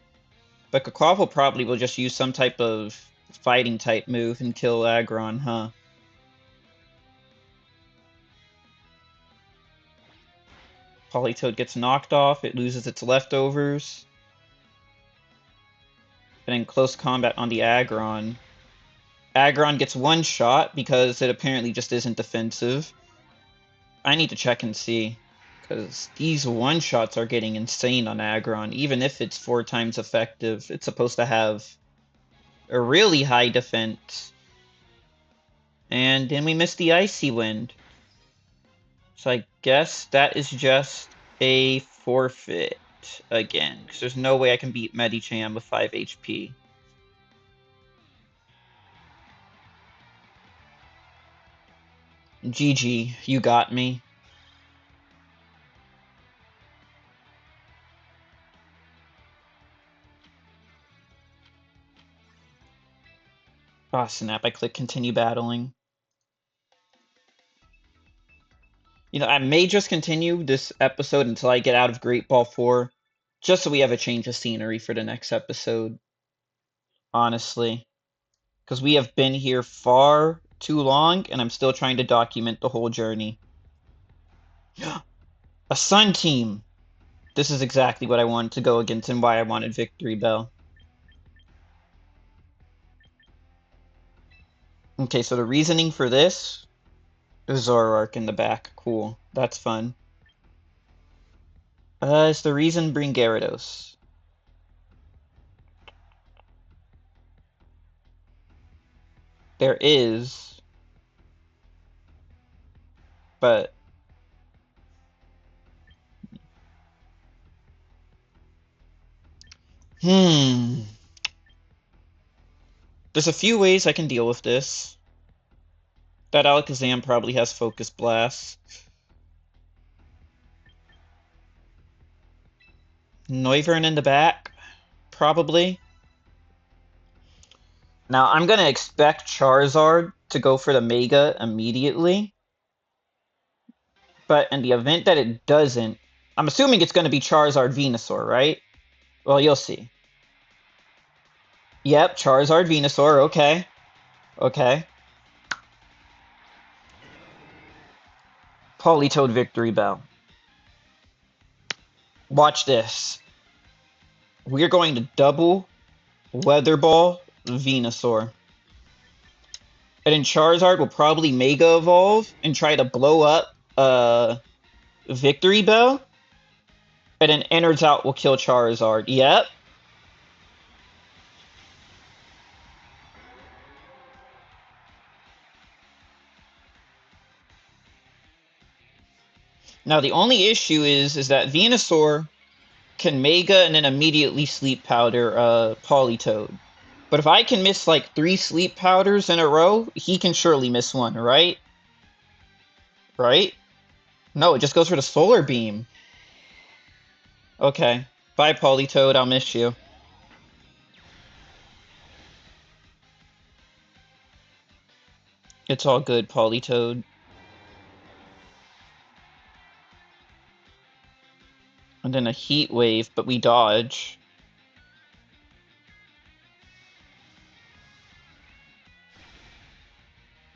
But Quaquaval probably will just use some type of fighting type move and kill Aggron, huh? Politoed gets knocked off, it loses its leftovers. And in close combat on the Aggron. Aggron gets one shot because it apparently just isn't defensive. I need to check and see. Because these one-shots are getting insane on Aggron. Even if it's 4 times effective, it's supposed to have a really high defense. And then we missed the Icy Wind. So I guess that is just a forfeit again. Because there's no way I can beat Medicham with 5 HP. GG, you got me. Ah, snap, I click continue battling. You know, I may just continue this episode until I get out of Great Ball 4, just so we have a change of scenery for the next episode, honestly. Because we have been here far too long, and I'm still trying to document the whole journey. A Sun team! This is exactly what I wanted to go against and why I wanted Victory Bell. Okay, so the reasoning for this is Zoroark in the back. Cool. That's fun. Is the reason bring Gyarados? There is. But there's a few ways I can deal with this. That Alakazam probably has Focus Blast. Noivern in the back, probably. Now, I'm going to expect Charizard to go for the Mega immediately. But in the event that it doesn't, I'm assuming it's going to be Charizard Venusaur, right? Well, you'll see. Yep, Charizard Venusaur, okay. Okay. Politoed Victory Bell. Watch this. We're going to double Weather Ball Venusaur. And then Charizard will probably Mega Evolve and try to blow up Victory Bell. And then Innards Out will kill Charizard. Yep. Now the only issue is that Venusaur can Mega and then immediately Sleep Powder Politoed. But if I can miss like 3 Sleep Powders in a row, he can surely miss one, right? Right? No, it just goes for the Solar Beam. Okay. Bye, Politoed, I'll miss you. It's all good, Politoed. And then a Heat Wave, but we dodge.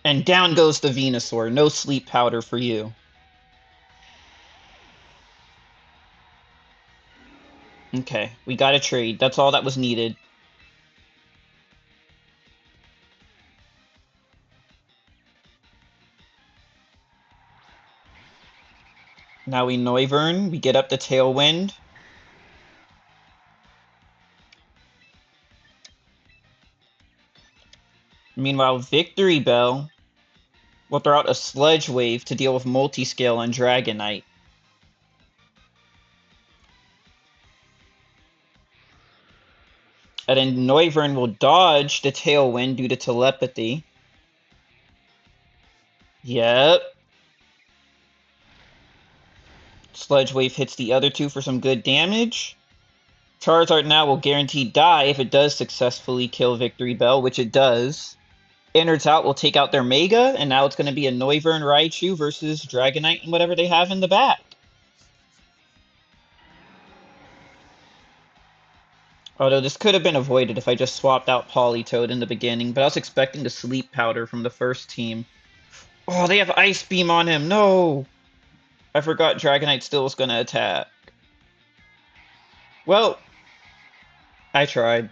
And down goes the Venusaur. No Sleep Powder for you. Okay, we got a trade. That's all that was needed. Now we Noivern. We get up the Tailwind. Meanwhile, Victory Bell will throw out a Sludge Wave to deal with Multiscale and Dragonite. And then Noivern will dodge the Tailwind due to Telepathy. Yep. Sludge Wave hits the other two for some good damage. Charizard now will guarantee die if it does successfully kill Victory Bell, which it does. Innards Out will take out their Mega, and now it's going to be a Noivern Raichu versus Dragonite and whatever they have in the back. Although this could have been avoided if I just swapped out Politoed in the beginning, but I was expecting the Sleep Powder from the first team. Oh, they have Ice Beam on him. No! I forgot Dragonite still was going to attack. Well, I tried.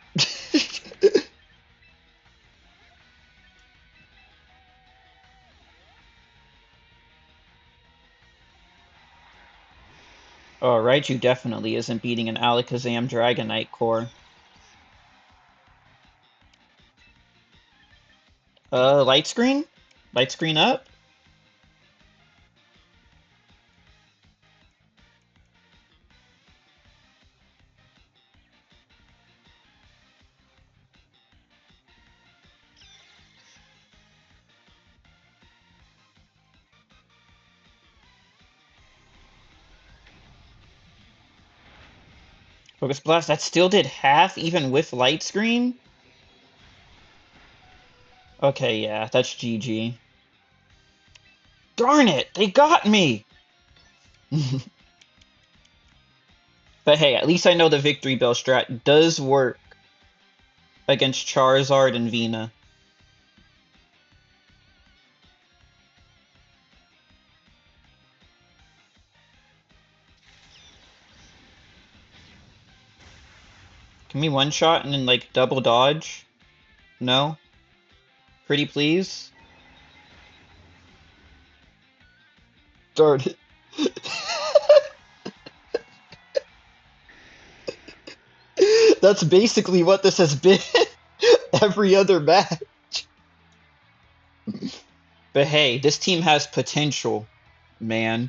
Oh, Raichu definitely isn't beating an Alakazam Dragonite core. Light Screen? Light Screen up? Focus Blast, that still did half even with Light Screen? Okay, yeah, that's GG. Darn it, they got me! But hey, at least I know the Victory Bell strat does work against Charizard and Vina. Can we one-shot and then, like, double dodge? No? Pretty please? Darn it. That's basically what this has been every other match. But hey, this team has potential, man.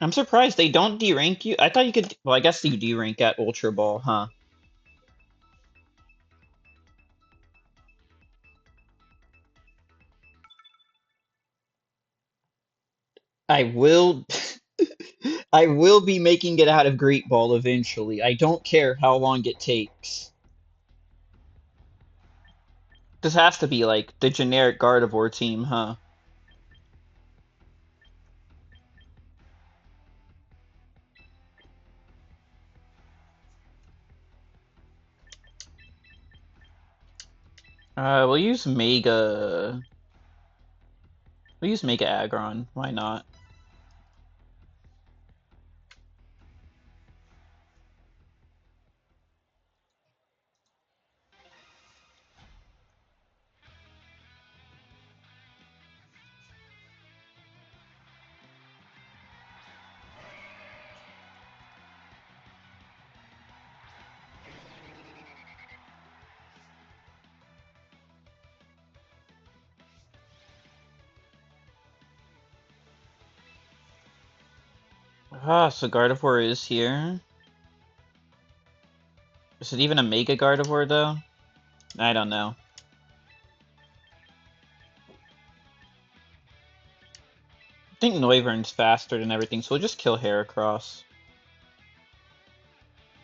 I'm surprised they don't D-rank you. I thought you could... Well, I guess you D-rank at Ultra Ball, huh? I will... I will be making it out of Great Ball eventually. I don't care how long it takes. This has to be, like, the generic Gardevoir team, huh? We'll use Mega... We'll use Mega Aggron. Why not? Ah, so Gardevoir is here. Is it even a Mega Gardevoir, though? I don't know. I think Noivern's faster than everything, so we'll just kill Heracross.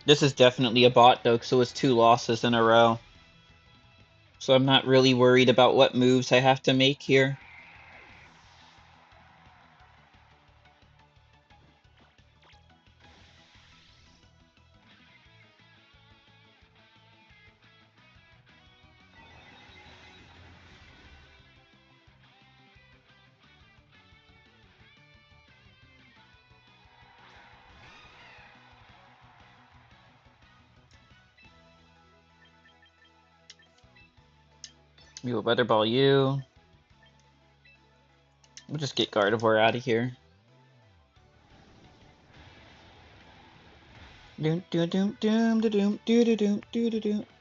This is definitely a bot, though, so it's 2 losses in a row. So I'm not really worried about what moves I have to make here. We will Weather Ball you. We'll just get Gardevoir out of here. We're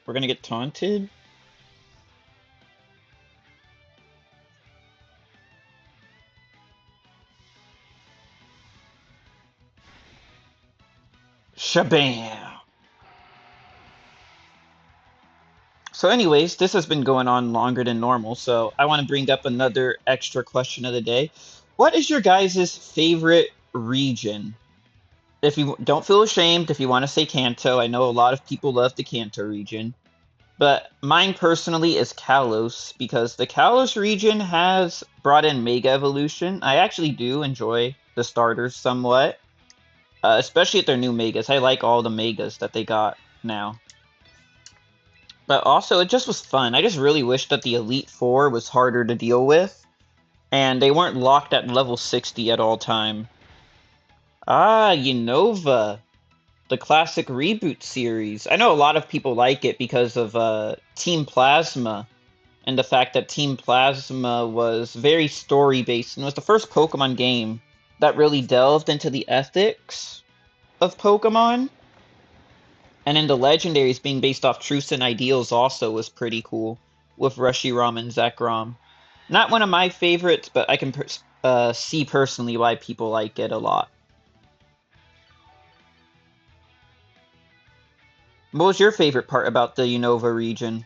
gonna get taunted. Shabam! So anyways, this has been going on longer than normal, so I want to bring up another extra question of the day. What is your guys' favorite region? If you don't feel ashamed, if you want to say Kanto, I know a lot of people love the Kanto region. But mine personally is Kalos, because the Kalos region has brought in Mega Evolution. I actually do enjoy the starters somewhat, especially at their new Megas. I like all the Megas that they got now. But also, it just was fun. I just really wish that the Elite Four was harder to deal with, and they weren't locked at level 60 at all time. Ah, Unova, the classic reboot series. I know a lot of people like it because of Team Plasma, and the fact that Team Plasma was very story-based, and was the first Pokemon game that really delved into the ethics of Pokemon. And then the legendaries being based off truths and ideals also was pretty cool with Reshiram and Zekrom. Not one of my favorites, but I can see personally why people like it a lot. What was your favorite part about the Unova region?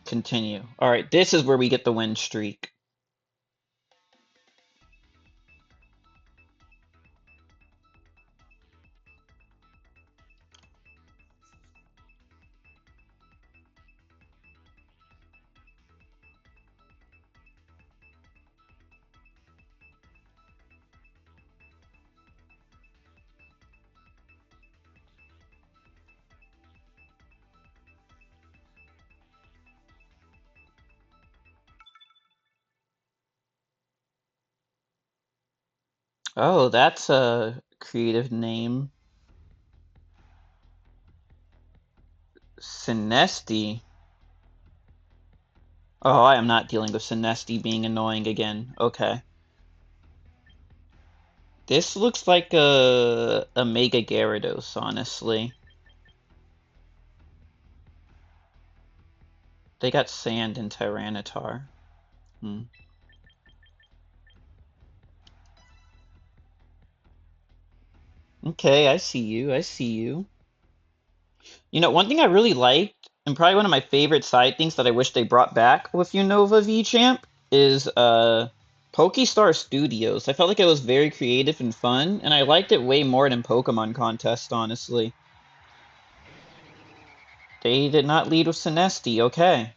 Continue. Alright, this is where we get the win streak. Oh, that's a creative name. Sinesti. Oh, I am not dealing with Sinesti being annoying again. Okay. This looks like a Mega Gyarados, honestly. They got Sand and Tyranitar. Hmm. Okay, I see you. I see you. You know, one thing I really liked, and probably one of my favorite side things that I wish they brought back with Unova V-Champ, is Pokestar Studios. I felt like it was very creative and fun, and I liked it way more than Pokemon Contest, honestly. They did not lead with Sinesti, okay.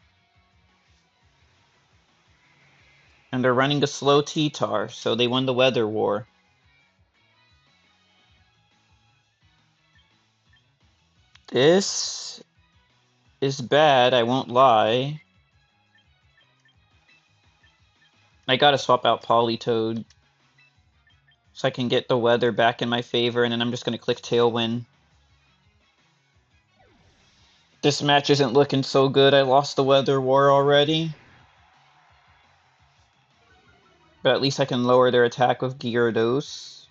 And they're running a slow T-Tar, so they won the Weather War. This is bad, I won't lie. I gotta swap out Politoed so I can get the weather back in my favor, and then I'm just gonna click Tailwind. This match isn't looking so good. I lost the weather war already. But at least I can lower their attack with Gyarados.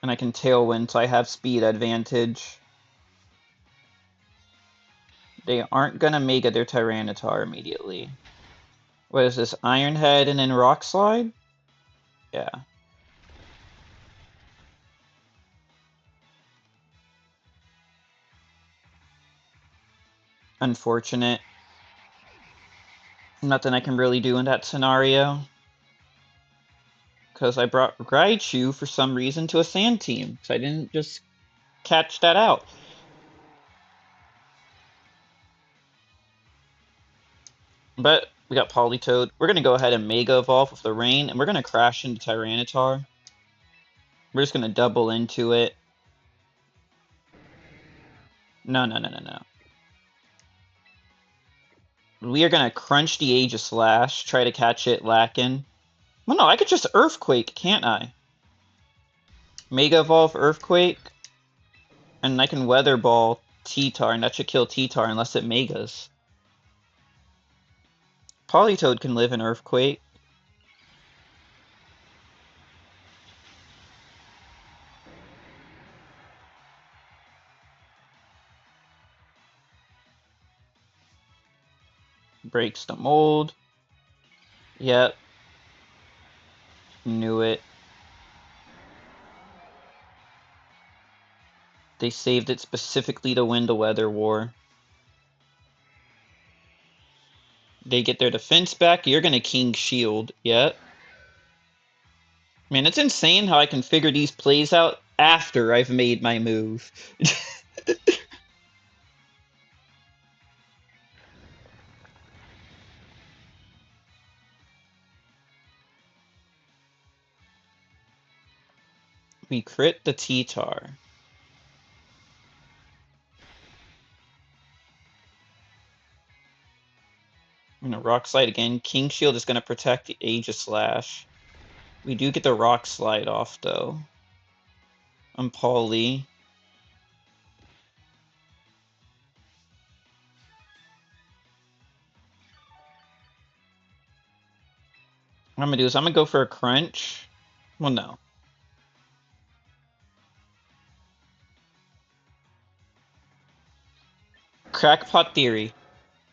And I can Tailwind, so I have speed advantage. They aren't gonna Mega their Tyranitar immediately. What is this? Iron Head and then Rock Slide? Yeah. Unfortunate. Nothing I can really do in that scenario. Because I brought Raichu for some reason to a Sand team. So I didn't just catch that out. But we got Politoed. We're going to go ahead and Mega Evolve with the Rain, and we're going to crash into Tyranitar. We're just going to double into it. No. We are going to crunch the Aegislash, try to catch it lacking. Well, no, I could just Earthquake, can't I? Mega Evolve Earthquake, and I can Weather Ball T-Tar, and that should kill T-Tar unless it Megas. Politoed can live in Earthquake. Breaks the mold. Yep. Knew it. They saved it specifically to win the Weather War. They get their defense back. You're gonna King Shield. Yep. Man, it's insane how I can figure these plays out after I've made my move. We crit the T-Tar. I'm gonna Rock Slide again. King Shield is gonna protect the Aegislash. We do get the Rock Slide off, though. I'm Paulie. What I'm gonna do is I'm gonna go for a Crunch. Well, no. Crackpot Theory.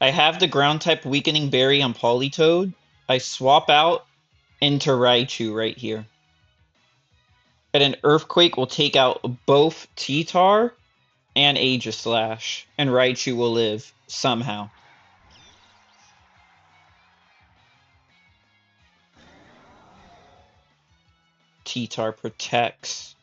I have the Ground-type Weakening Berry on Politoed. I swap out into Raichu right here. And an Earthquake will take out both T-Tar and Aegislash, and Raichu will live somehow. T-Tar protects.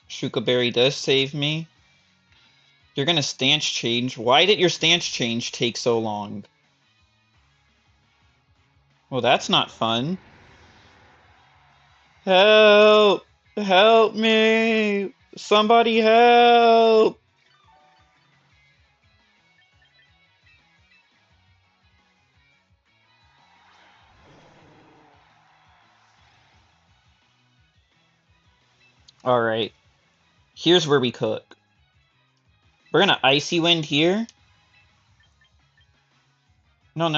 Shuka Berry does save me. You're gonna stance change. Why did your stance change take so long? Well, that's not fun. Help! Help me! Somebody help! Alright. Here's where we cook. We're gonna Icy Wind here. No.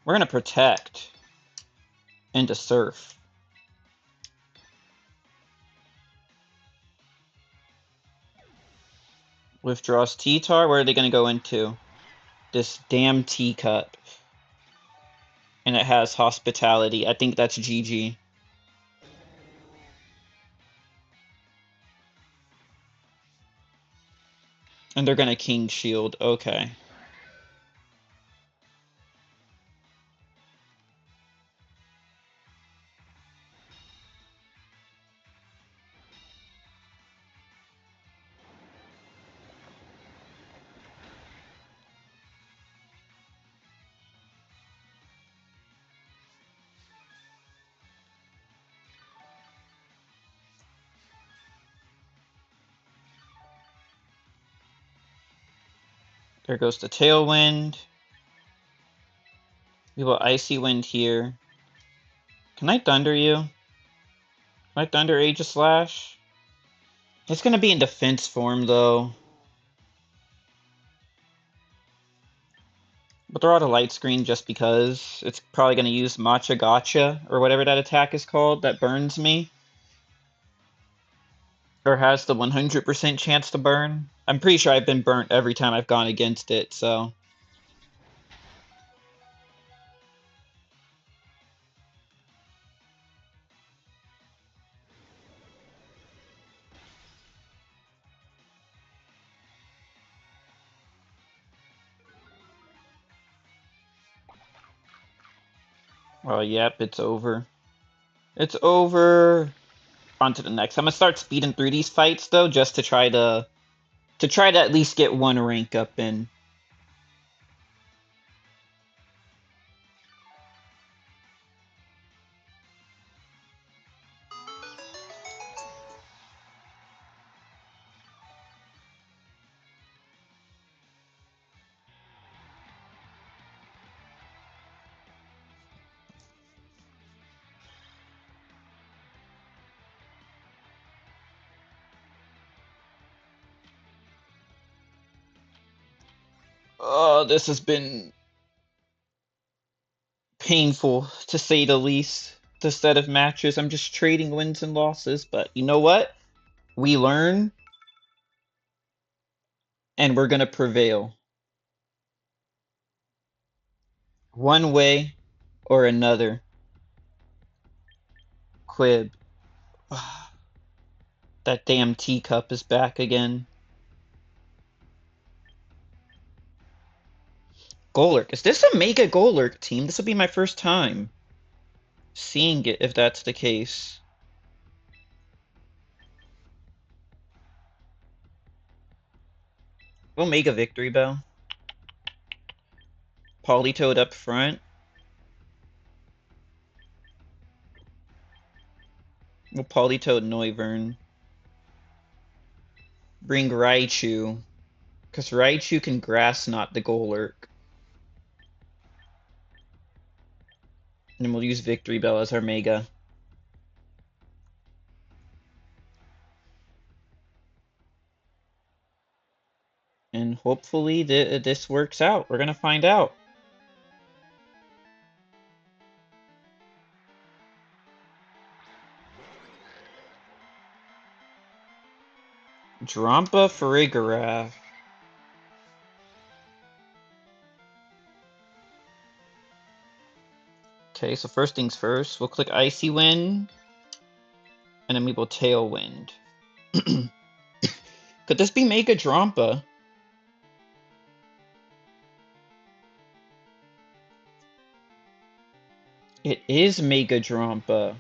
We're gonna protect into Surf. Withdraws T-Tar. Where are they gonna go into? This damn teacup. And it has Hospitality. I think that's GG. And they're gonna King Shield. Okay. There goes the Tailwind. We will Icy Wind here. Can I Thunder you? Can I Thunder Aegislash? It's gonna be in defense form, though. But throw out a Light Screen just because. It's probably gonna use Matcha Gotcha, or whatever that attack is called, that burns me. Or has the 100% chance to burn. I'm pretty sure I've been burnt every time I've gone against it, so... Oh, yep, it's over. It's over! On to the next. I'm gonna start speeding through these fights, though, just to try to at least get one rank up in. Oh, this has been painful, to say the least. The set of matches, I'm just trading wins and losses, but you know what? We learn, and we're gonna prevail. One way or another. Quib. That damn teacup is back again. Golurk. Is this a Mega Golurk team? This will be my first time seeing it, if that's the case. We'll Mega Victory Bell. Politoed up front. We'll Politoed Noivern. Bring Raichu. Because Raichu can Grass Knot the Golurk. And then we'll use Victory Bell as our Mega. And hopefully this works out. We're gonna find out. Drampa Farigiraf. Okay, so first things first, we'll click Icy Wind, and then we will Tailwind. Could this be Mega Drampa? It is Mega Drampa.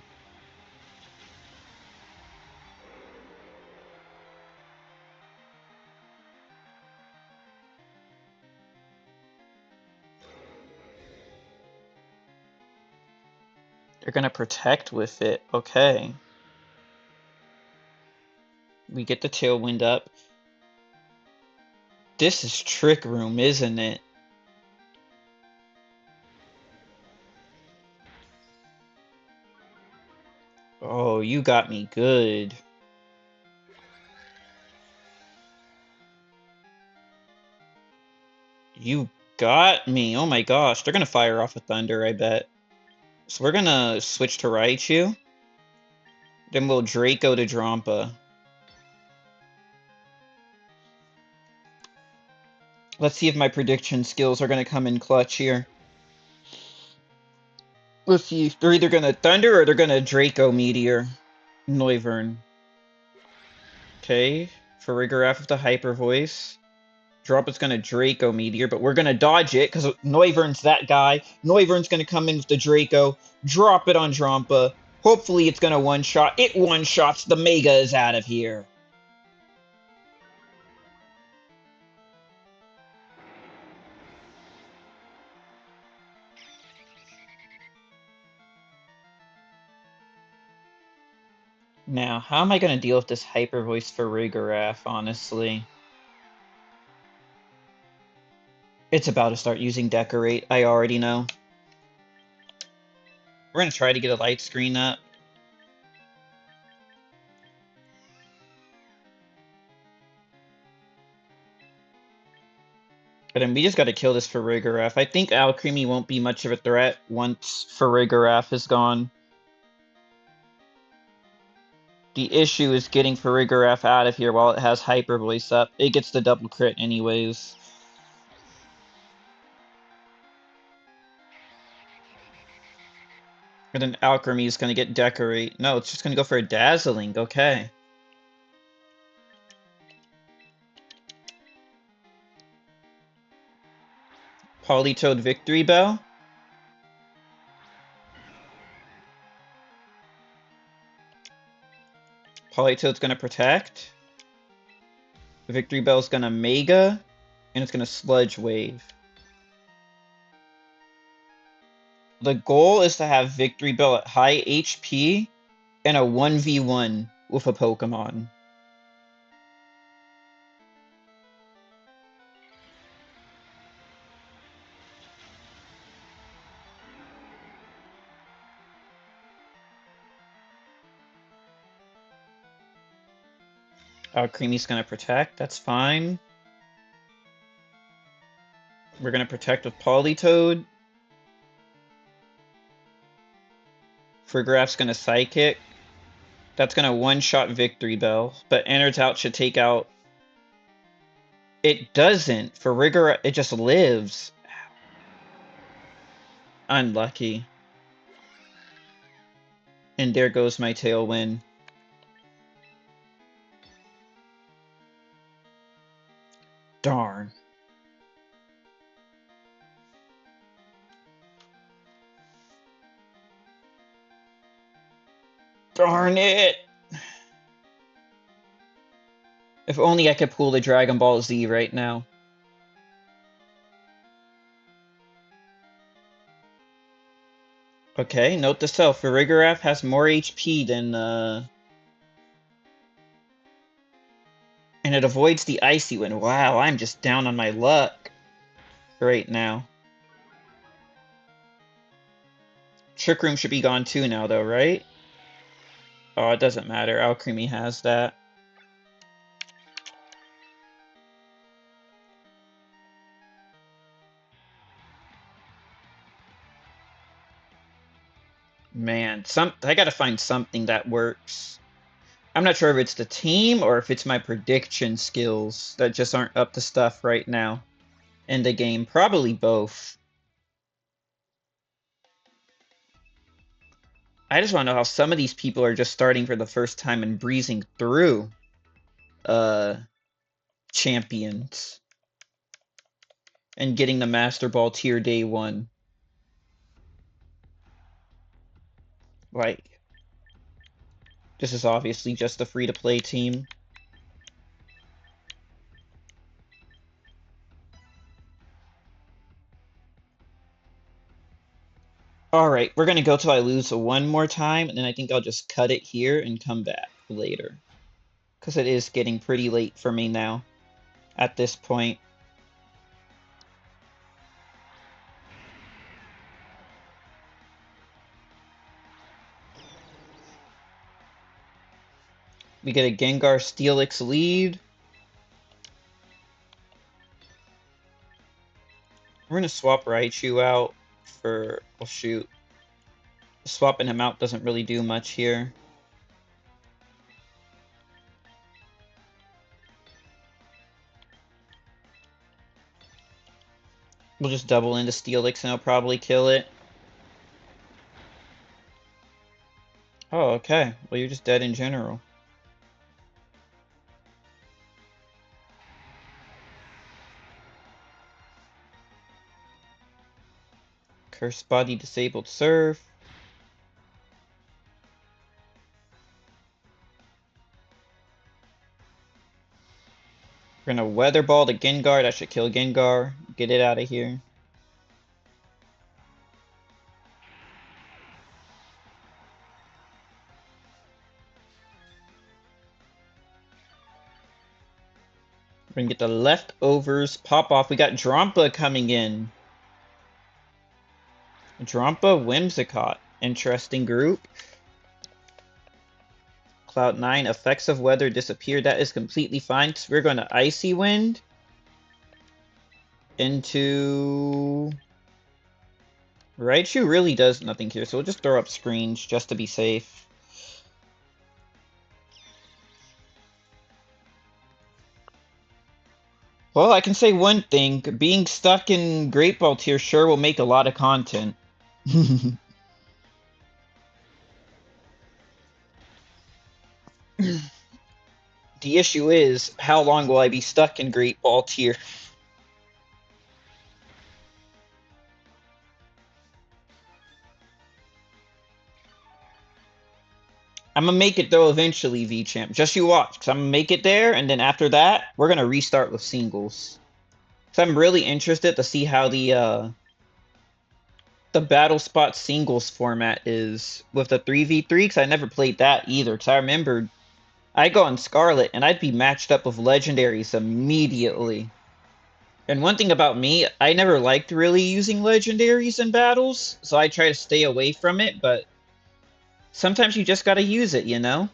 They're gonna protect with it. Okay. We get the Tailwind up. This is Trick Room, isn't it? Oh, you got me good. You got me. Oh my gosh. They're gonna fire off a Thunder, I bet. So we're gonna switch to Raichu. Then we'll Draco to Drampa. Let's see if my prediction skills are gonna come in clutch here. Let's see. They're either gonna Thunder or they're gonna Draco Meteor. Noivern. Okay. Farigiraf with the Hyper Voice. Drampa's gonna Draco Meteor, but we're gonna dodge it because Noivern's that guy. Noivern's gonna come in with the Draco, drop it on Drampa. Hopefully it's gonna one-shot. It one-shots. The Mega is out of here. Now, how am I gonna deal with this Hyper Voice for Farigiraf, honestly? It's about to start using Decorate, I already know. We're gonna try to get a light screen up. But then we just gotta kill this Farigiraf. I think Alcremie won't be much of a threat once Farigiraf is gone. The issue is getting Farigiraf out of here while it has Hyper Voice up. It gets the double crit anyways. And then Alcremie is gonna get Decorate. No, it's just gonna go for a Dazzling. Okay. Politoed Victory Bell. Politoed's gonna protect. Victory Bell's gonna Mega. And it's gonna Sludge Wave. The goal is to have Victory Bell at high HP and a 1v1 with a Pokemon. Creamy's gonna protect, that's fine. We're gonna protect with Politoed. Farigiraf's gonna Psychic. That's gonna one-shot Victory Bell, but Enters Out should take out... It doesn't! Farigiraf, it just lives. Unlucky. And there goes my Tailwind. Darn. Darn it! If only I could pull the Dragon Ball Z right now. Okay, note to self, Farigiraf has more HP than, and it avoids the Icy Wind. Wow, I'm just down on my luck right now. Trick Room should be gone too now, though, right? Oh, it doesn't matter. Alcremie has that. Man, I gotta find something that works. I'm not sure if it's the team or if it's my prediction skills that just aren't up to stuff right now in the game. Probably both. I just want to know how some of these people are just starting for the first time and breezing through uh champions and getting the Master Ball tier day 1. Like, this is obviously just a free-to-play team. Alright, we're gonna go till I lose one more time, and then I think I'll just cut it here and come back later. Because it is getting pretty late for me now, at this point. We get a Gengar Steelix lead. We're gonna swap Raichu out for... Well, shoot. Swapping him out doesn't really do much here. We'll just double into Steelix and I'll probably kill it. Oh, okay. Well, you're just dead in general. Curse Body disabled Surf. We're gonna Weather Ball the Gengar. That should kill Gengar. Get it out of here. We're gonna get the leftovers pop off. We got Drampa coming in. Drampa Whimsicott. Interesting group. Cloud9, effects of weather disappear. That is completely fine. So we're going to Icy Wind into... Raichu really does nothing here, so we'll just throw up screens just to be safe. Well, I can say one thing. Being stuck in Great Ball tier sure will make a lot of content. The issue is, how long will I be stuck in Great Ball tier? I'm gonna make it though eventually, VChamp. Just you watch, because I'm gonna make it there, and then after that, we're gonna restart with singles. So I'm really interested to see how the Battle Spot singles format is with the 3v3, because I never played that either. Because I remember I go on Scarlet and I'd be matched up with legendaries immediately. And one thing about me, I never liked really using legendaries in battles, so I try to stay away from it, but sometimes you just gotta use it, you know?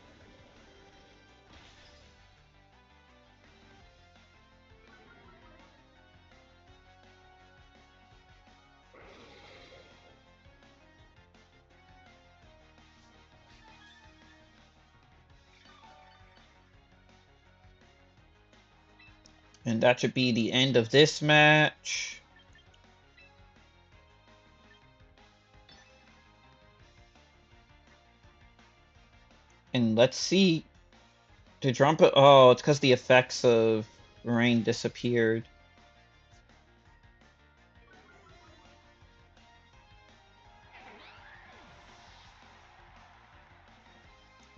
And that should be the end of this match. And let's see. Did Drumpa... Oh, it's because the effects of rain disappeared.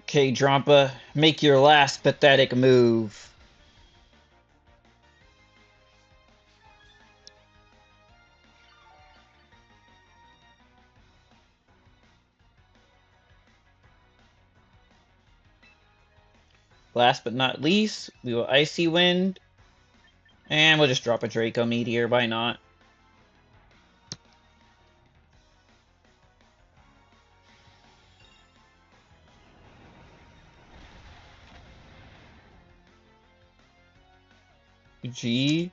Okay, Drampa, make your last pathetic move. Last but not least, we will Icy Wind. And we'll just drop a Draco Meteor, why not? GG.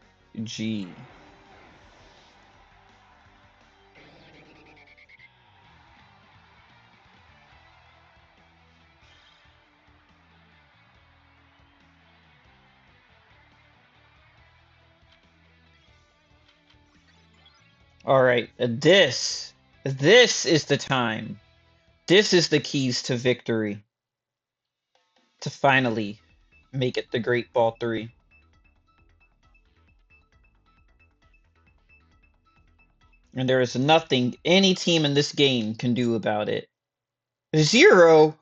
Alright, this is the time. This is the keys to victory. To finally make it the Great Ball 3. And there is nothing any team in this game can do about it. Zero?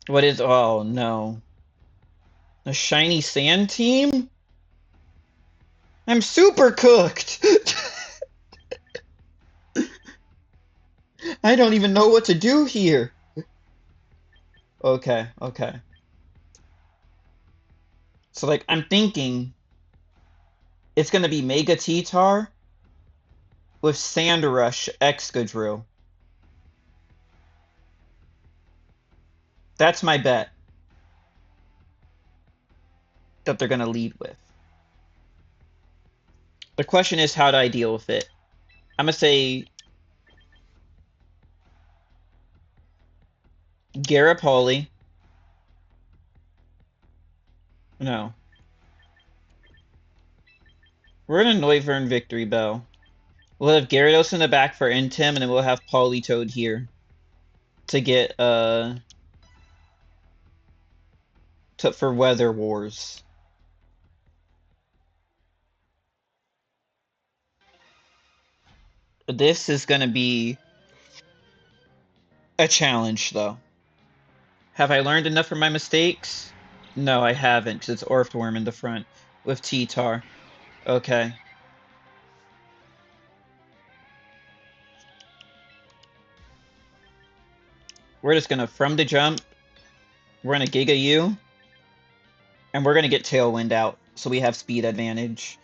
What is... Oh, no. A shiny sand team? I'm super cooked! I don't even know what to do here. Okay, okay. So, like, I'm thinking it's gonna be Mega T-Tar with Sand Rush Excadrill. That's my bet that they're gonna lead with. The question is, how do I deal with it? I'm gonna say Garapoli. No. We're gonna Noivern Victory Bell. We'll have Gyarados in the back for Intim, and then we'll have Politoed here to get for Weather Wars. This is gonna be a challenge, though. Have I learned enough from my mistakes? No, I haven't, because it's Orthworm in the front with T-Tar. Okay. We're just gonna, from the jump, We're gonna Giga you. And we're gonna get Tailwind out, so we have speed advantage.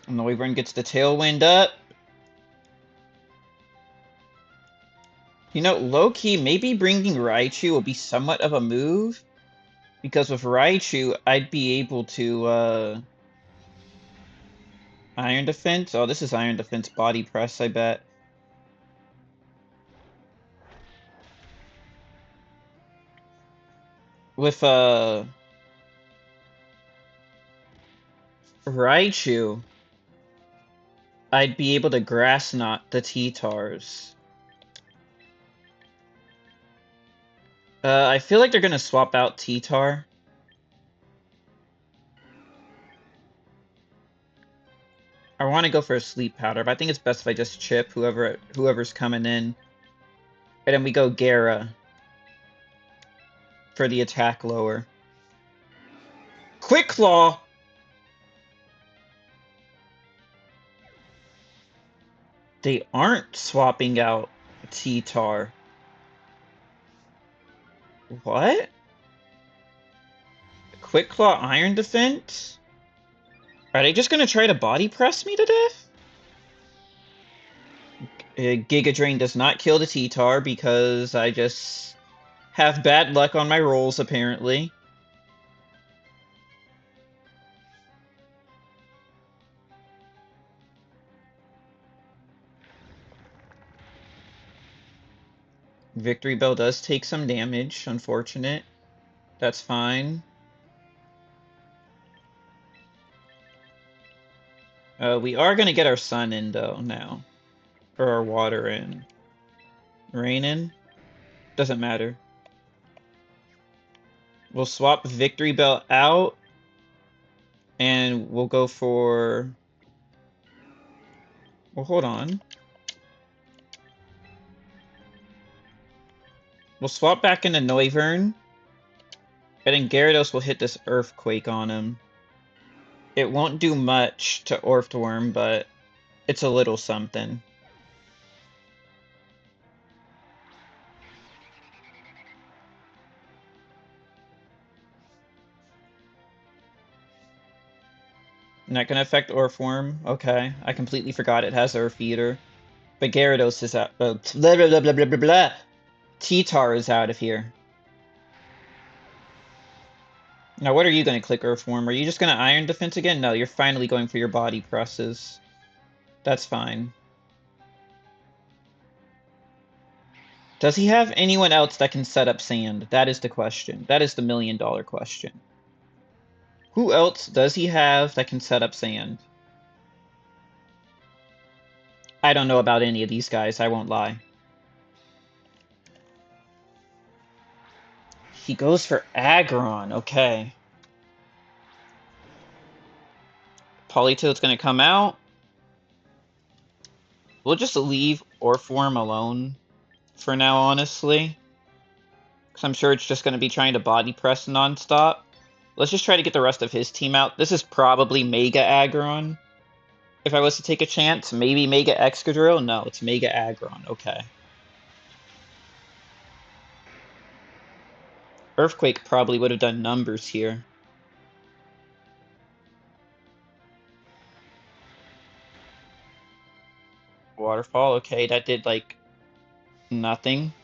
And the Wyvern gets the Tailwind up. You know, low-key, maybe bringing Raichu will be somewhat of a move. Because with Raichu, I'd be able to, Iron Defense? Oh, this is Iron Defense Body Press, I bet. With, Raichu, I'd be able to Grass Knot the T-Tars. I feel like they're gonna swap out T-Tar. I want to go for a Sleep Powder, but I think it's best if I just chip whoever's coming in. And then we go Gara for the attack lower. Quick Claw! They aren't swapping out T-Tar. What? Quick Claw Iron Defense? Are they just gonna try to body press me to death? Giga Drain does not kill the T-Tar because I just have bad luck on my rolls, apparently. Victreebel does take some damage, unfortunate. That's fine. We are gonna get our sun in, though, now. Or our water in. Rain in? Doesn't matter. We'll swap Victreebel out. And we'll go for... Well, hold on. We'll swap back into Noivern. And then Gyarados will hit this Earthquake on him. It won't do much to Orthworm, but it's a little something. Not gonna affect Orthworm. Okay, I completely forgot it has Earth Eater. But Gyarados is out. Blah, blah, blah, blah, blah, blah, blah. T-Tar is out of here. Now, what are you going to click Earthworm? Are you just going to Iron Defense again? No, you're finally going for your body presses. That's fine. Does he have anyone else that can set up sand? That is the question. That is the million-dollar question. Who else does he have that can set up sand? I don't know about any of these guys, I won't lie. He goes for Aggron, okay. Politoed's gonna come out. We'll just leave Orthworm alone for now, honestly. Because I'm sure it's just gonna be trying to body press nonstop. Let's just try to get the rest of his team out. This is probably Mega Aggron. If I was to take a chance, maybe Mega Excadrill? No, it's Mega Aggron, okay. Earthquake probably would have done numbers here. Waterfall, okay, that did, like, nothing.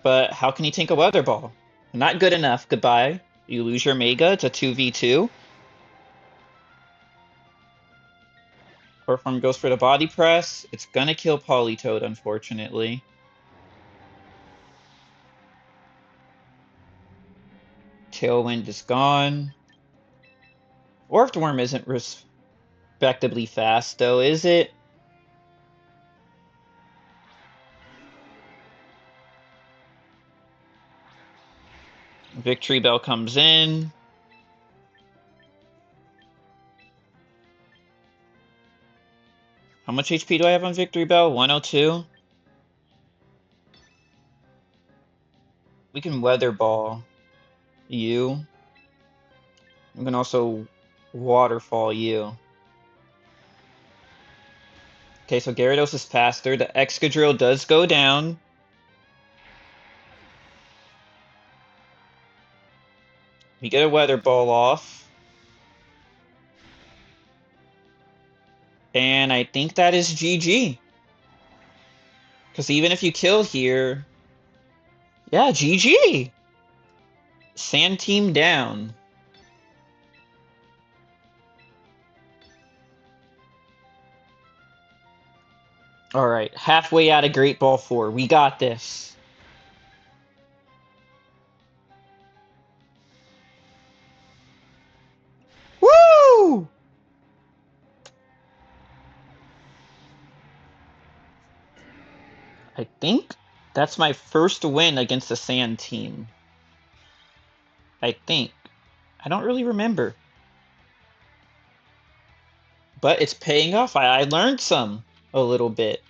But how can he tank a Weather Ball? Not good enough, goodbye. You lose your Mega, it's a 2v2. Orthworm goes for the Body Press. It's gonna kill Politoed, unfortunately. Tailwind is gone. Orthworm isn't respectably fast, though, is it? Victreebel comes in. How much HP do I have on Victreebel? 102? We can Weather Ball you. I'm gonna also waterfall you. Okay, so Gyarados is faster. The Excadrill does go down. We get a Weather Ball off. And I think that is GG. Because even if you kill here... Yeah, GG! Sand Team down. Alright, halfway out of Great Ball 4. We got this. Woo! I think that's my first win against the Sand Team. I think. I don't really remember. But it's paying off. I learned some a little bit.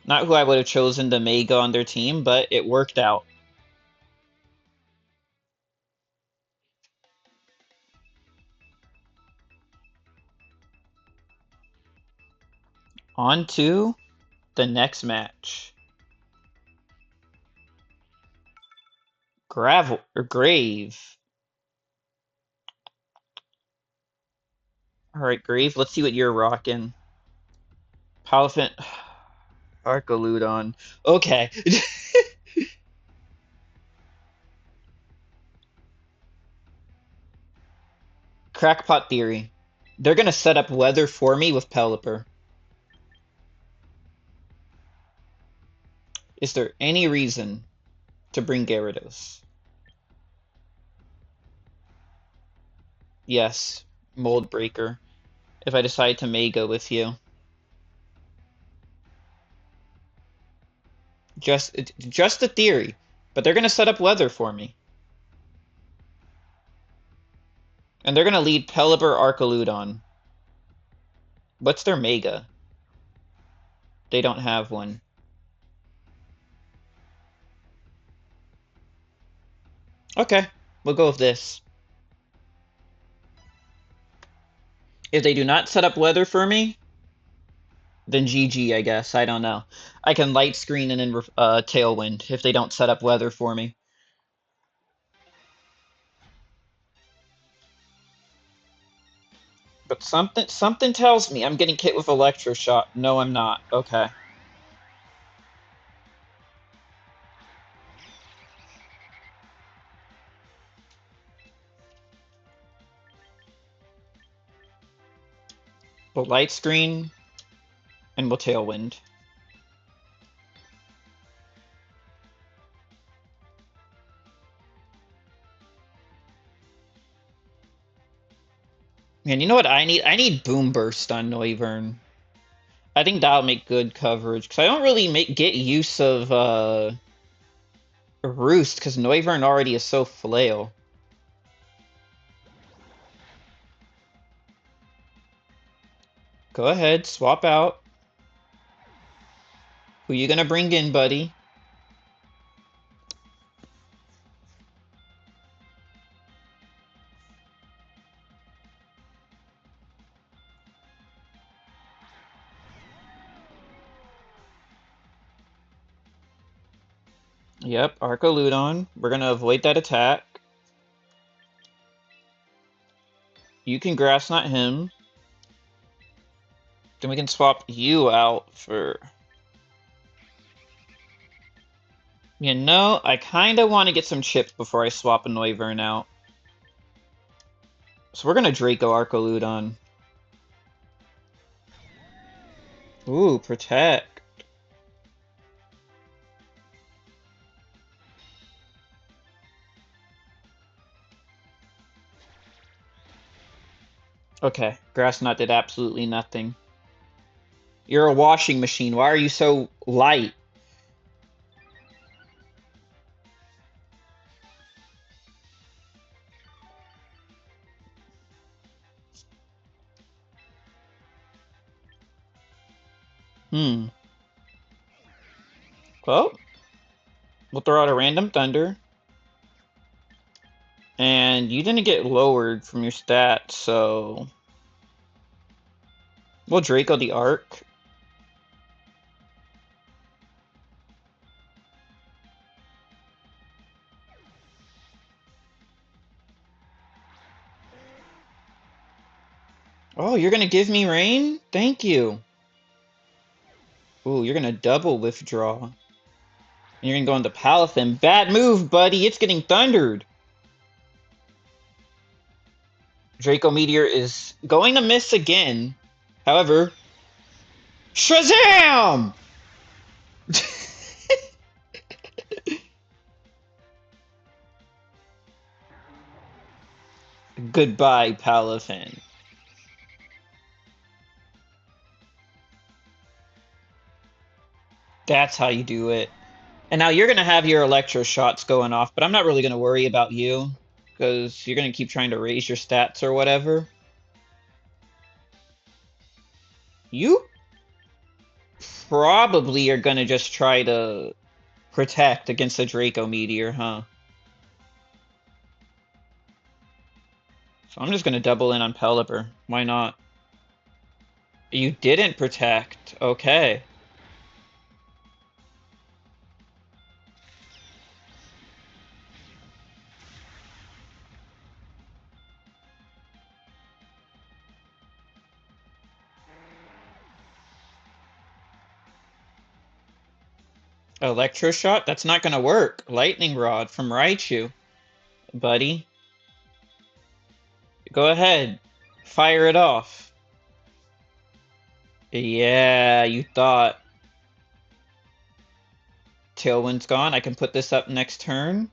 Not who I would have chosen to Mega on their team, but it worked out. On to the next match. Gravel or Grave. Alright, Grave, let's see what you're rocking. Palafin Arcaludon. Okay. Crackpot Theory. They're gonna set up weather for me with Pelipper. Is there any reason to bring Gyarados? Yes, Mold Breaker. If I decide to Mega with you. Just a theory. But they're gonna set up weather for me. And they're gonna lead Pelipper Arcaludon. What's their Mega? They don't have one. Okay, we'll go with this. If they do not set up weather for me, then GG, I guess. I don't know. I can Light Screen and then Tailwind if they don't set up weather for me. But something tells me I'm getting hit with Electroshock. No, I'm not. Okay. We'll Light Screen, and we'll Tailwind. Man, you know what I need? I need Boom Burst on Noivern. I think that'll make good coverage, because I don't really get use of Roost, because Noivern already is so flail. Go ahead, swap out. Who you gonna bring in, buddy? Yep, Arcaludon. We're gonna avoid that attack. You can Grass Knot him. Then we can swap you out for... You know, I kinda want to get some chips before I swap a Noivern out. So we're gonna Draco Arcaludon. Ooh, Protect. Okay, Grass Knot did absolutely nothing. You're a washing machine. Why are you so light? Hmm. Well, we'll throw out a random Thunder. And And you didn't get lowered from your stats, so... Well, Draco the Arc. Oh, you're gonna give me rain? Thank you. Ooh, you're gonna double withdraw. And you're gonna go into Palafin. Bad move, buddy. It's getting thundered. Draco Meteor is going to miss again. However, Shazam! Goodbye, Palafin. That's how you do it. And now you're going to have your electro shots going off, but I'm not really going to worry about you because you're going to keep trying to raise your stats or whatever. You probably are going to just try to protect against the Draco Meteor, huh? So I'm just going to double in on Pelipper. Why not? You didn't protect. Okay. Electro Shot? That's not gonna work. Lightning Rod from Raichu. Buddy. Go ahead. Fire it off. Yeah, you thought. Tailwind's gone. I can put this up next turn.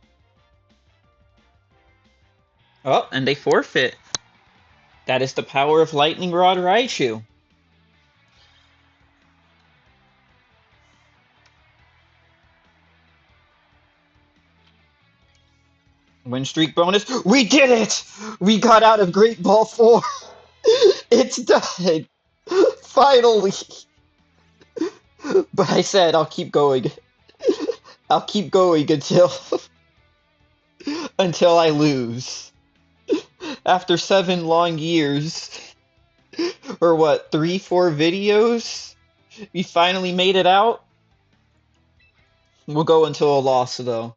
Oh, and they forfeit. That is the power of Lightning Rod Raichu. Win streak bonus. We did it! We got out of Great Ball 4. It's done. Finally. But I said I'll keep going. I'll keep going until I lose. After 7 long years. Or what, 3, 4 videos? We finally made it out? We'll go until a loss, though.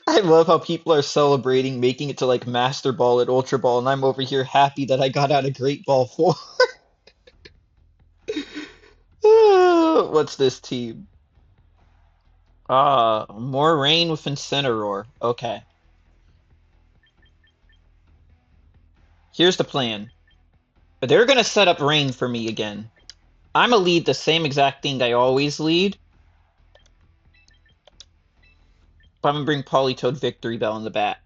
I love how people are celebrating making it to, like, Master Ball and Ultra Ball, and I'm over here happy that I got out of Great Ball 4. What's this team? More rain with Incineroar. Okay. Here's the plan. They're gonna set up rain for me again. I'm gonna lead the same exact thing I always lead. But I'm gonna bring Politoed Victory Bell in the back.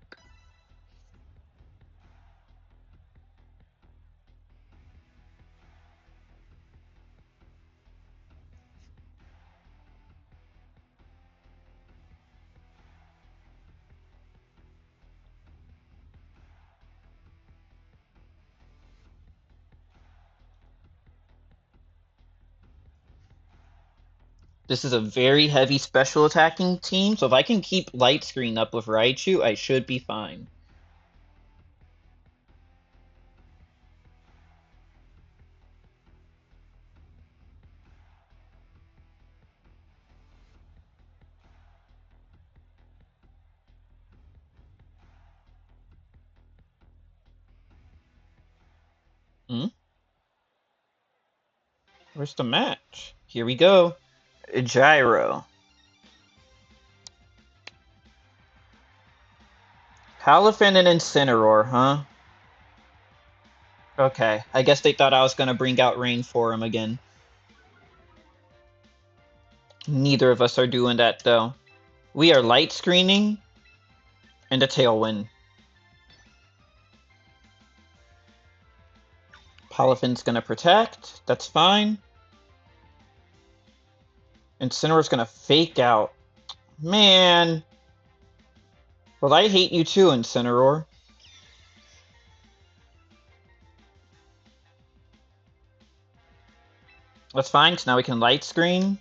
This is a very heavy special attacking team, so if I can keep Light Screen up with Raichu, I should be fine. Hmm? Where's the match? Here we go. Gyro. Palafin and Incineroar, huh? Okay, I guess they thought I was gonna bring out Rain for him again. Neither of us are doing that, though. We are Light Screening and a Tailwind. Palafin's gonna protect. That's fine. Incineroar's gonna fake out. Man. Well, I hate you too, Incineroar. That's fine, because now we can Light Screen.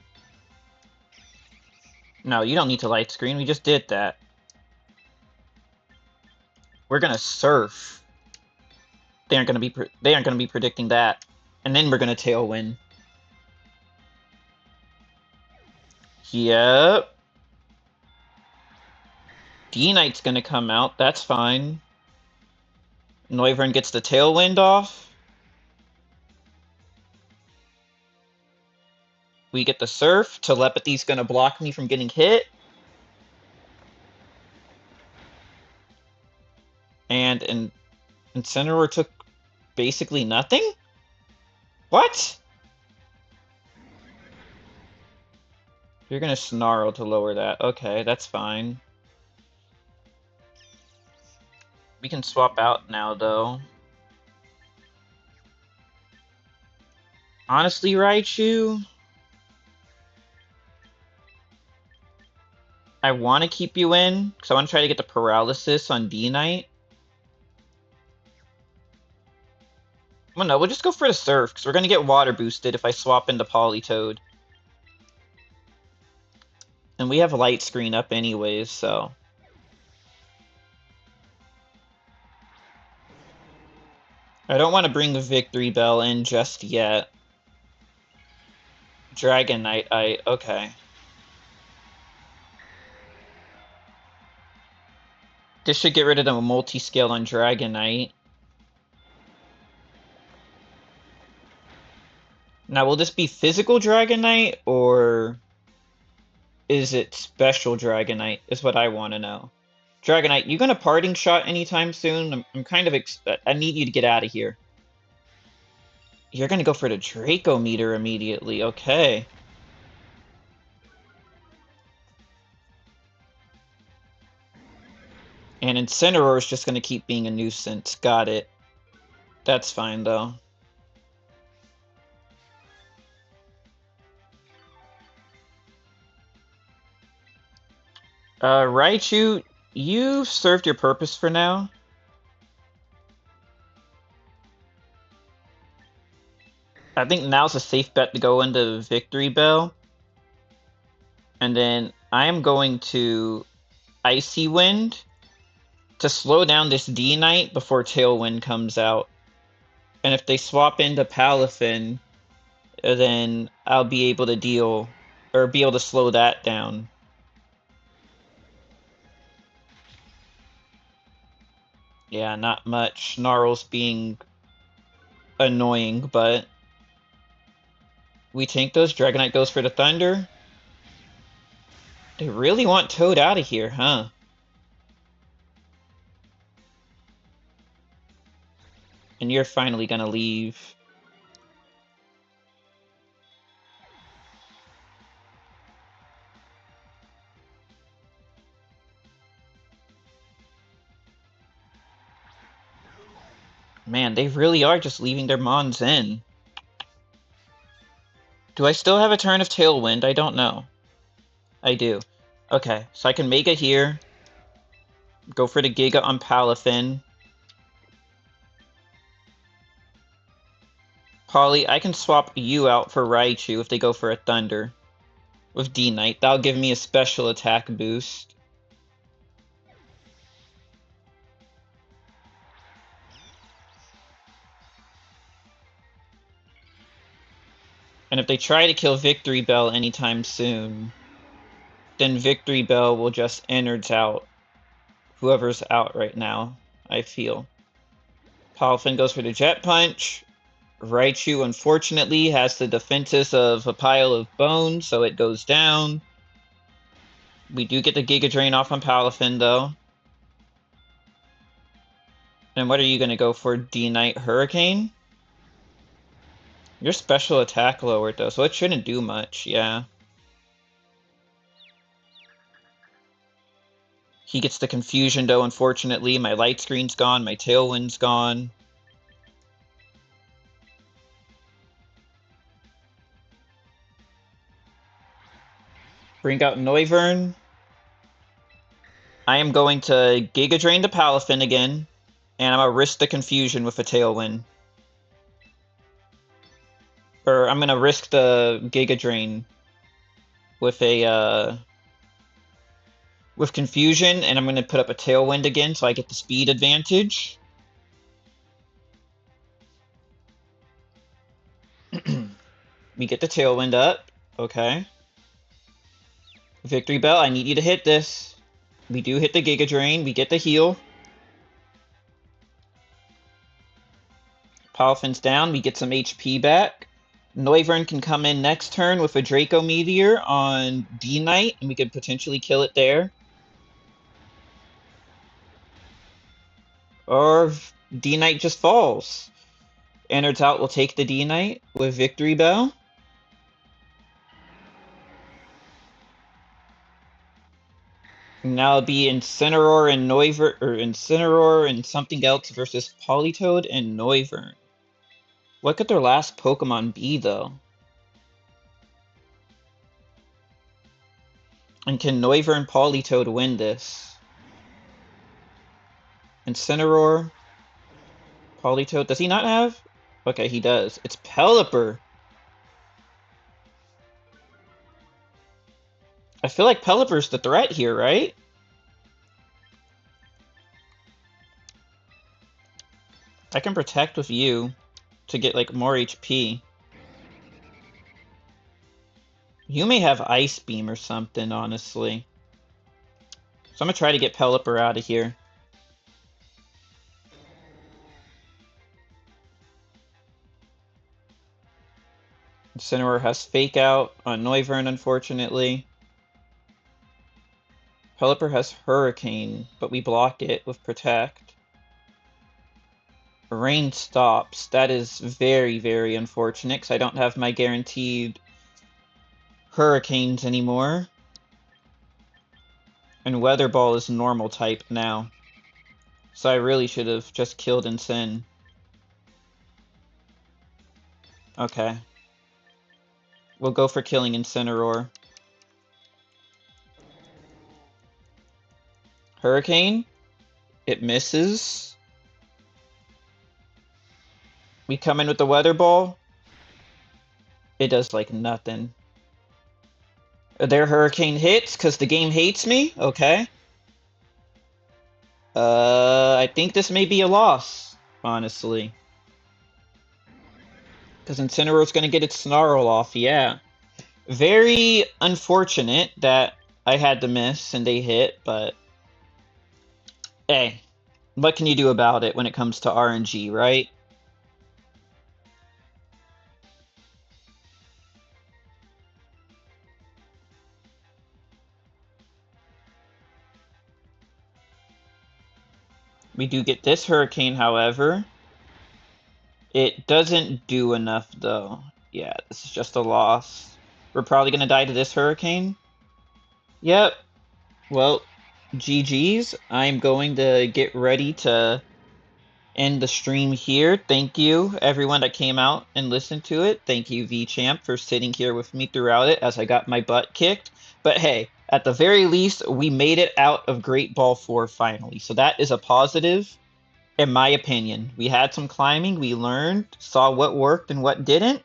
No, you don't need to light screen. We just did that. We're gonna surf. They aren't gonna be predicting that. And then we're gonna tailwind. Yep. D-Knight's gonna come out. That's fine. Noivern gets the tailwind off. We get the surf. Telepathy's gonna block me from getting hit. And Incineroar took basically nothing? What? You're gonna Snarl to lower that. Okay, that's fine. We can swap out now, though. Honestly, Raichu, I want to keep you in, because I want to try to get the Paralysis on D-Knight. Well, no, we'll just go for the Surf, because we're going to get Water Boosted if I swap into Politoed. And we have Light Screen up anyways, so... I don't want to bring the Victory Bell in just yet. Dragonite, okay. This should get rid of the multi-scale on Dragonite. Now, will this be physical Dragonite, or is it special Dragonite, is what I want to know. Dragonite, you gonna Parting Shot anytime soon? I'm kind of I need you to get out of here. You're gonna go for the Draco Meter immediately, okay. And Incineroar is just gonna keep being a nuisance. Got it. That's fine, though. Raichu, you've served your purpose for now. I think now's a safe bet to go into Victory Bell. And then I am going to Icy Wind to slow down this D-Knight before Tailwind comes out. And if they swap into Palafin, then I'll be able to deal, or be able to slow that down. Yeah, not much. Snarl's being annoying, but we tank those. Dragonite goes for the Thunder. They really want Toad out of here, huh? And you're finally gonna leave. Man, they really are just leaving their Mons in. Do I still have a turn of Tailwind? I don't know. I do. Okay, so I can Mega here. Go for the Giga on Palafin. Polly, I can swap you out for Raichu if they go for a Thunder. With D-Knight. That'll give me a special attack boost. And if they try to kill Victory Bell anytime soon, then Victory Bell will just innards out whoever's out right now, I feel. Palafin goes for the Jet Punch. Raichu, unfortunately, has the defenses of a pile of bones, so it goes down. We do get the Giga Drain off on Palafin, though. And what are you going to go for, D-Knight Hurricane? Your special attack lowered, though, so it shouldn't do much, yeah. He gets the Confusion, though, unfortunately. My Light Screen's gone, my Tailwind's gone. Bring out Noivern. I am going to Giga Drain the Palafin again, and I'm going to risk the Confusion with a Tailwind. Or I'm going to risk the Giga Drain with a with Confusion, and I'm going to put up a Tailwind again so I get the speed advantage. We get the Tailwind up. Okay. Victory Bell, I need you to hit this. We do hit the Giga Drain. We get the heal. Palfin's down. We get some HP back. Noivern can come in next turn with a Draco Meteor on D-Knight, and we could potentially kill it there. Or D-Knight just falls. Innards out will take the D-Knight with Victory Bell. Now it'll be Incineroar and Noivern, or Incineroar and something else versus Politoed and Noivern. What could their last Pokemon be, though? And can Noivern Politoed win this? Incineroar, Politoed. Does he not have? Okay, he does. It's Pelipper. I feel like Pelipper's the threat here, right? I can protect with you to get like more HP. You may have Ice Beam or something, honestly. So I'm gonna try to get Pelipper out of here. Incineroar has Fake Out on Noivern, unfortunately. Pelipper has Hurricane, but we block it with Protect. Rain stops. That is very, very unfortunate because I don't have my guaranteed Hurricanes anymore. And Weather Ball is normal type now. So I really should have just killed Incin. Okay. We'll go for killing Incineroar. Hurricane. It misses. We come in with the Weather Ball. It does like nothing. Their Hurricane hits because the game hates me? Okay. I think this may be a loss, honestly. Because Incineroar's going to get its Snarl off, yeah. Very unfortunate that I had to miss and they hit, but hey, what can you do about it when it comes to RNG, right? We do get this Hurricane, however. It doesn't do enough, though. Yeah, this is just a loss. We're probably going to die to this Hurricane. Yep. Well, GG's. I'm going to get ready to end the stream here. Thank you, everyone that came out and listened to it. Thank you, VChamp, for sitting here with me throughout it as I got my butt kicked. But hey, at the very least, we made it out of Great Ball 4 finally. So that is a positive, in my opinion. We had some climbing, we learned, saw what worked and what didn't.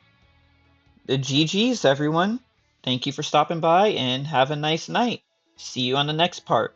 The GG's, everyone. Thank you for stopping by and have a nice night. See you on the next part.